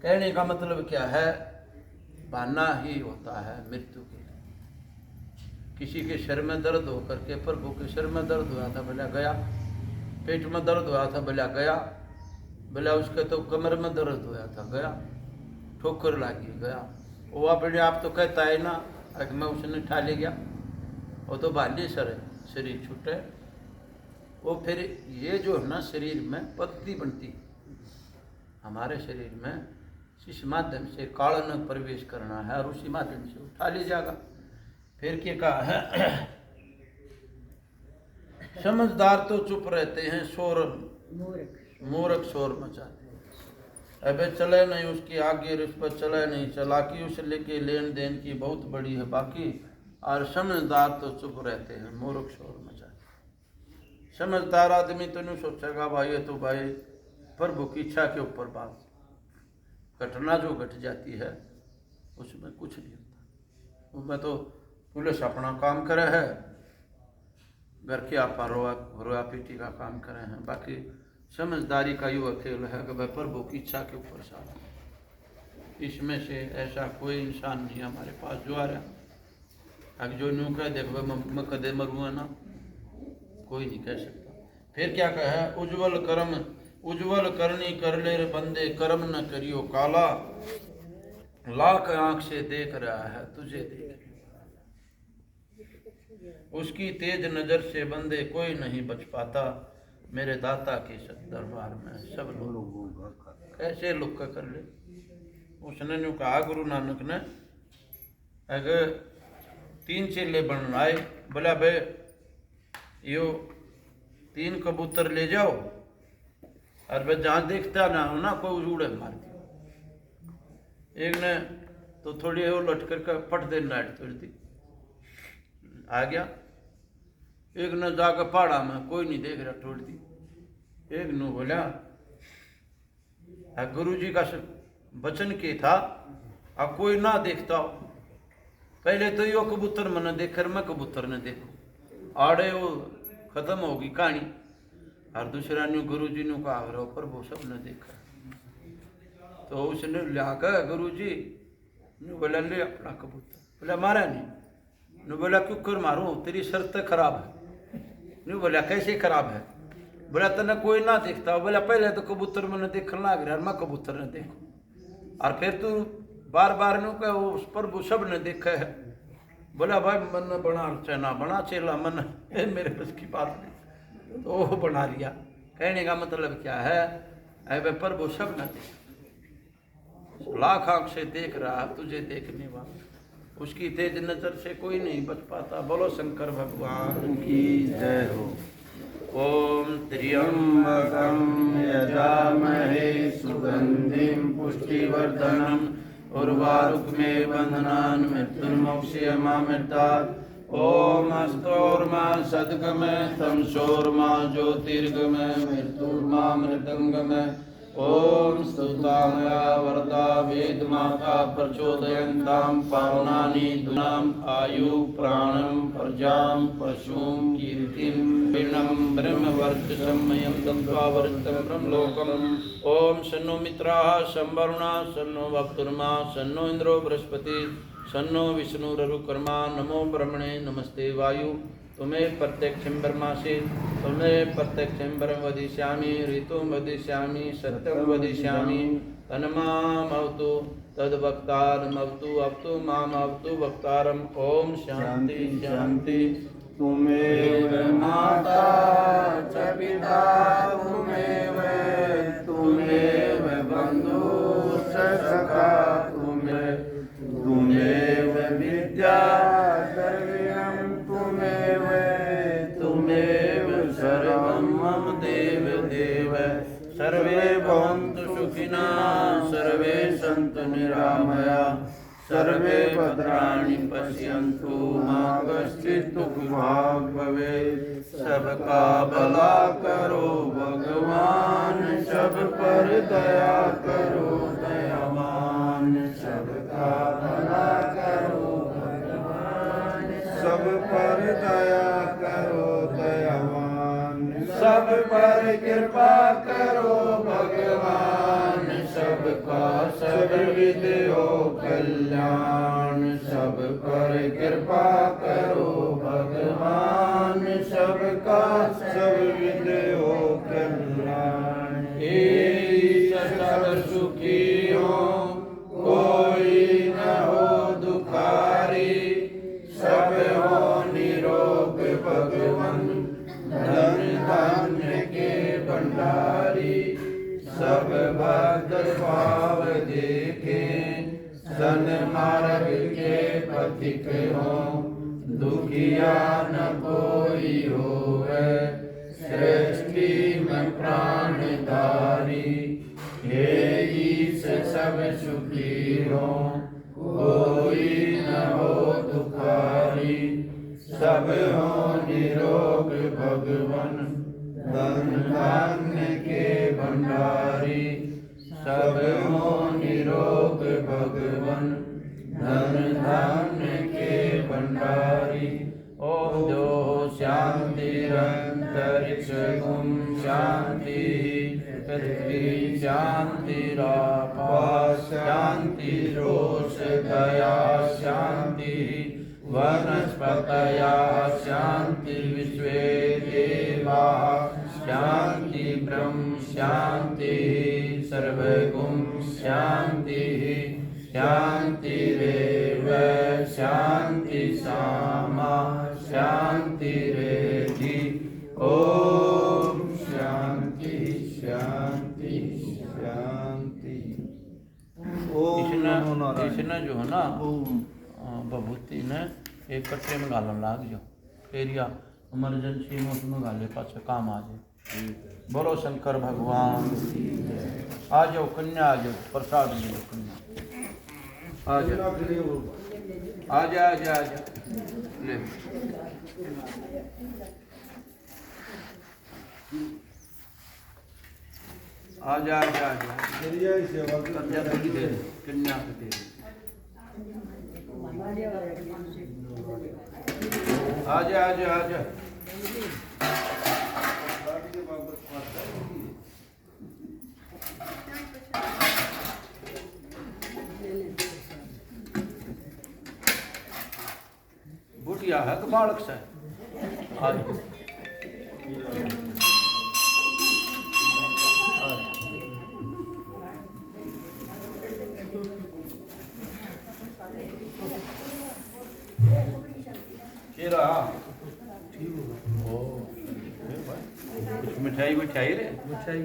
कहने का मतलब क्या है, बहाना ही होता है मृत्यु के लिए। किसी के सिर में दर्द हो करके, प्रभु के सिर में दर्द हुआ था, बोला गया। पेट में दर्द हुआ था, बोला गया। बोला उसके तो कमर में दर्द हुआ था, गया। ठोकर लागी, गया। वो अपने आप तो कहता है ना अगर मैं उसने ठा ले गया, वो तो बाली सर है, शरीर छूटे। वो फिर ये जो है ना शरीर में पत्ती बनती हमारे शरीर में, इस माध्यम से काल में प्रवेश करना है और उसी माध्यम से उठा ले जाएगा। फिर क्या कहा है, समझदार तो चुप रहते हैं, शोर मूर्ख शोर मचाते हैं। अबे चले नहीं उसकी आगे, उस पर चले नहीं, चालाकी उसे लेके लेन देन की बहुत बड़ी है बाकी। और समझदार तो चुप रहते हैं, मूर्ख शोर मचाते। समझदार आदमी तो नहीं सोचेगा भाई ये तो भाई प्रभु की इच्छा के ऊपर बात, घटना जो घट जाती है उसमें कुछ नहीं होता। उसमें तो पुलिस अपना काम करे है, घर के आपा रोया पीटी का काम करे हैं। बाकी समझदारी का युवा खेल है कि भाई प्रभु की इच्छा के ऊपर सारा। इसमें से ऐसा कोई इंसान नहीं हमारे पास जो आ रहा अब जो न्यू कह देख मैं कदे मरूँगा ना, कोई नहीं कह सकता। फिर क्या कहा, उज्ज्वल कर्म उज्ज्वल करनी कर ले रे बंदे, कर्म न करियो काला। लाख आंख से देख रहा है तुझे देख, उसकी तेज नजर से बंदे कोई नहीं बच पाता। मेरे दाता के दरबार में सब लोग कैसे लुक कर ले। उसने न्यू कहा गुरु नानक ने, अगर 3 चेले बन आए, बोला भाई यो 3 कबूतर ले जाओ और वह जहाँ देखता ना हो ना कोई उड़े मार दिया। एक ने तो थोड़ी वो लटकर के फट दे लाइट तोड़ दी, आ गया। एक ने जाकर पहाड़ा में कोई नहीं देख रहा, तोड़ दी। एक ने बोला गुरु जी का वचन के था अब कोई ना देखता हो, पहले तो यो कबूतर मैंने देख कर मैं कबूतर ने देखो, आड़े वो खत्म होगी कहानी। और दूसरा न्यू गुरु जी ने कहा रहो पर वो सब ने देखा। तो उसने लाकर गुरु जी ने बोला ले अपना कबूतर। बोला मारा नहीं। ने बोला क्यों कर मारूं, तेरी शर्त खराब है। ने बोला कैसे खराब है। बोला तने कोई ना देखता। बोला पहले तो कबूतर मैंने देखने लग रहा, मैं कबूतर ने देखो और फिर तू बार बार नु कह उस पर वो सब ने देखा है। बोला भाई मन बना चना बना चेला मन मेरे बस की बात नहीं, तो वो बना लिया। कहने का मतलब क्या है, ऐ पर वो सब न देख, लाख आंख से देख रहा तुझे देखने वाला, उसकी तेज नजर से कोई नहीं बच पाता। बोलो शंकर भगवान की जय हो। ओम त्र्यंबकं यजामहे सुगंधिं पुष्टिवर्धनम् उर्वारुकमेव बन्धनान् मृत्युर्मोक्षयमामृतात्। ओम अस्तोर्मा सद्गमे तमसोर्मा ज्योतिर्गमे मृत्युर्मामृतंगमे। ओम स्तुतामया वरदा वेदमाता प्रचोदयन्तां पावनानि दुनाम् आयु प्राणं प्रजां पशुं कीर्तिं वीणं ब्रह्मवर्चसमयं दत्त्वा वरदं ब्रह्मलोकम्। ओम शन्नो मित्राः संवरुणाः शन्नो वक्तुर्मा शन्नो इंद्रो बृहस्पति शन्नो विष्णुररुकर्मा। नमो ब्रह्मणे नमस्ते वायु, तुम्हें प्रत्यक्षं ब्रह्मासि तुम्हें प्रत्यक्षं ब्रह्म वदिष्यामि, ऋतुं वदिष्यामि, सत्यं वदिष्यामि। तन्मामवतु तद्वक्तारमवतु अवतु मामवतु वक्तारम्। ओम शांति शांति। तुमेव माता च पिता तुमेव बन्धुश्च सखा तुमेव विद्या सर्वं तुमेव सर्वं मम देव देव। सर्वे भवन्तु सुखिनः सर्वे सन्तु निरामया सर्वे भद्राणि पश्यन्तु मा कश्चित् दुःखभाग् भवेत्। सबका भला करो भगवान, सब पर दया करो दयावान। सबका भला करो भगवान, सब पर दया करो दयावान। सब पर कृपा करो भगवान, सबका सर्वविध हो कल्याण। सब पर कृपा करो भगवान, सबका सर्वविध हो कल्याण। ईश सब सुखी हो, कोई न हो दुखारी। सब हो निरोग भगवन, धन धान्य के भंडारी। सब भद्र भाव देखे, सन्मार्ग के पथिक हो। दुखिया न कोई होवे, सृष्टि में प्राणधारी। हे ईश सब सुखी हो, कोई न हो दुखारी। सब हो निरोग भगवन, धन धान्य के भंडारी। सब हो निरोग भगवन, धन धान्य के भंडारी। ओम जो शांतिरंतरिक्षगुम शांति, पृथ्वी शांतिरापः शांति, रोषधया शांति, वनस्पतयः शांति, विश्वे देवाः शांति, ब्रह्म शांति, सर्वगुण शांति। शांतिरेव शांति सामा शांतिरेधि। ओम शांति शांति शांति। इसने जो है ना बभूति ने एक कट्टे में गालन लाग जो एरिया इमरजेंसी में उसमें गाले पास काम आ जाए। बोलो शंकर भगवान। आ जाओ कन्या, आ जाओ प्रसाद ले लो कन्या। आ जा आ जा आ जा ले। आ जा आ जा आ जा कन्या थोड़ी देर, कन्या को दे। आ जा आ जा आ जा। बुढ़िया है कि बालक से? आज केरा ओ कुछ मिठाई मिठाई रे मिठाई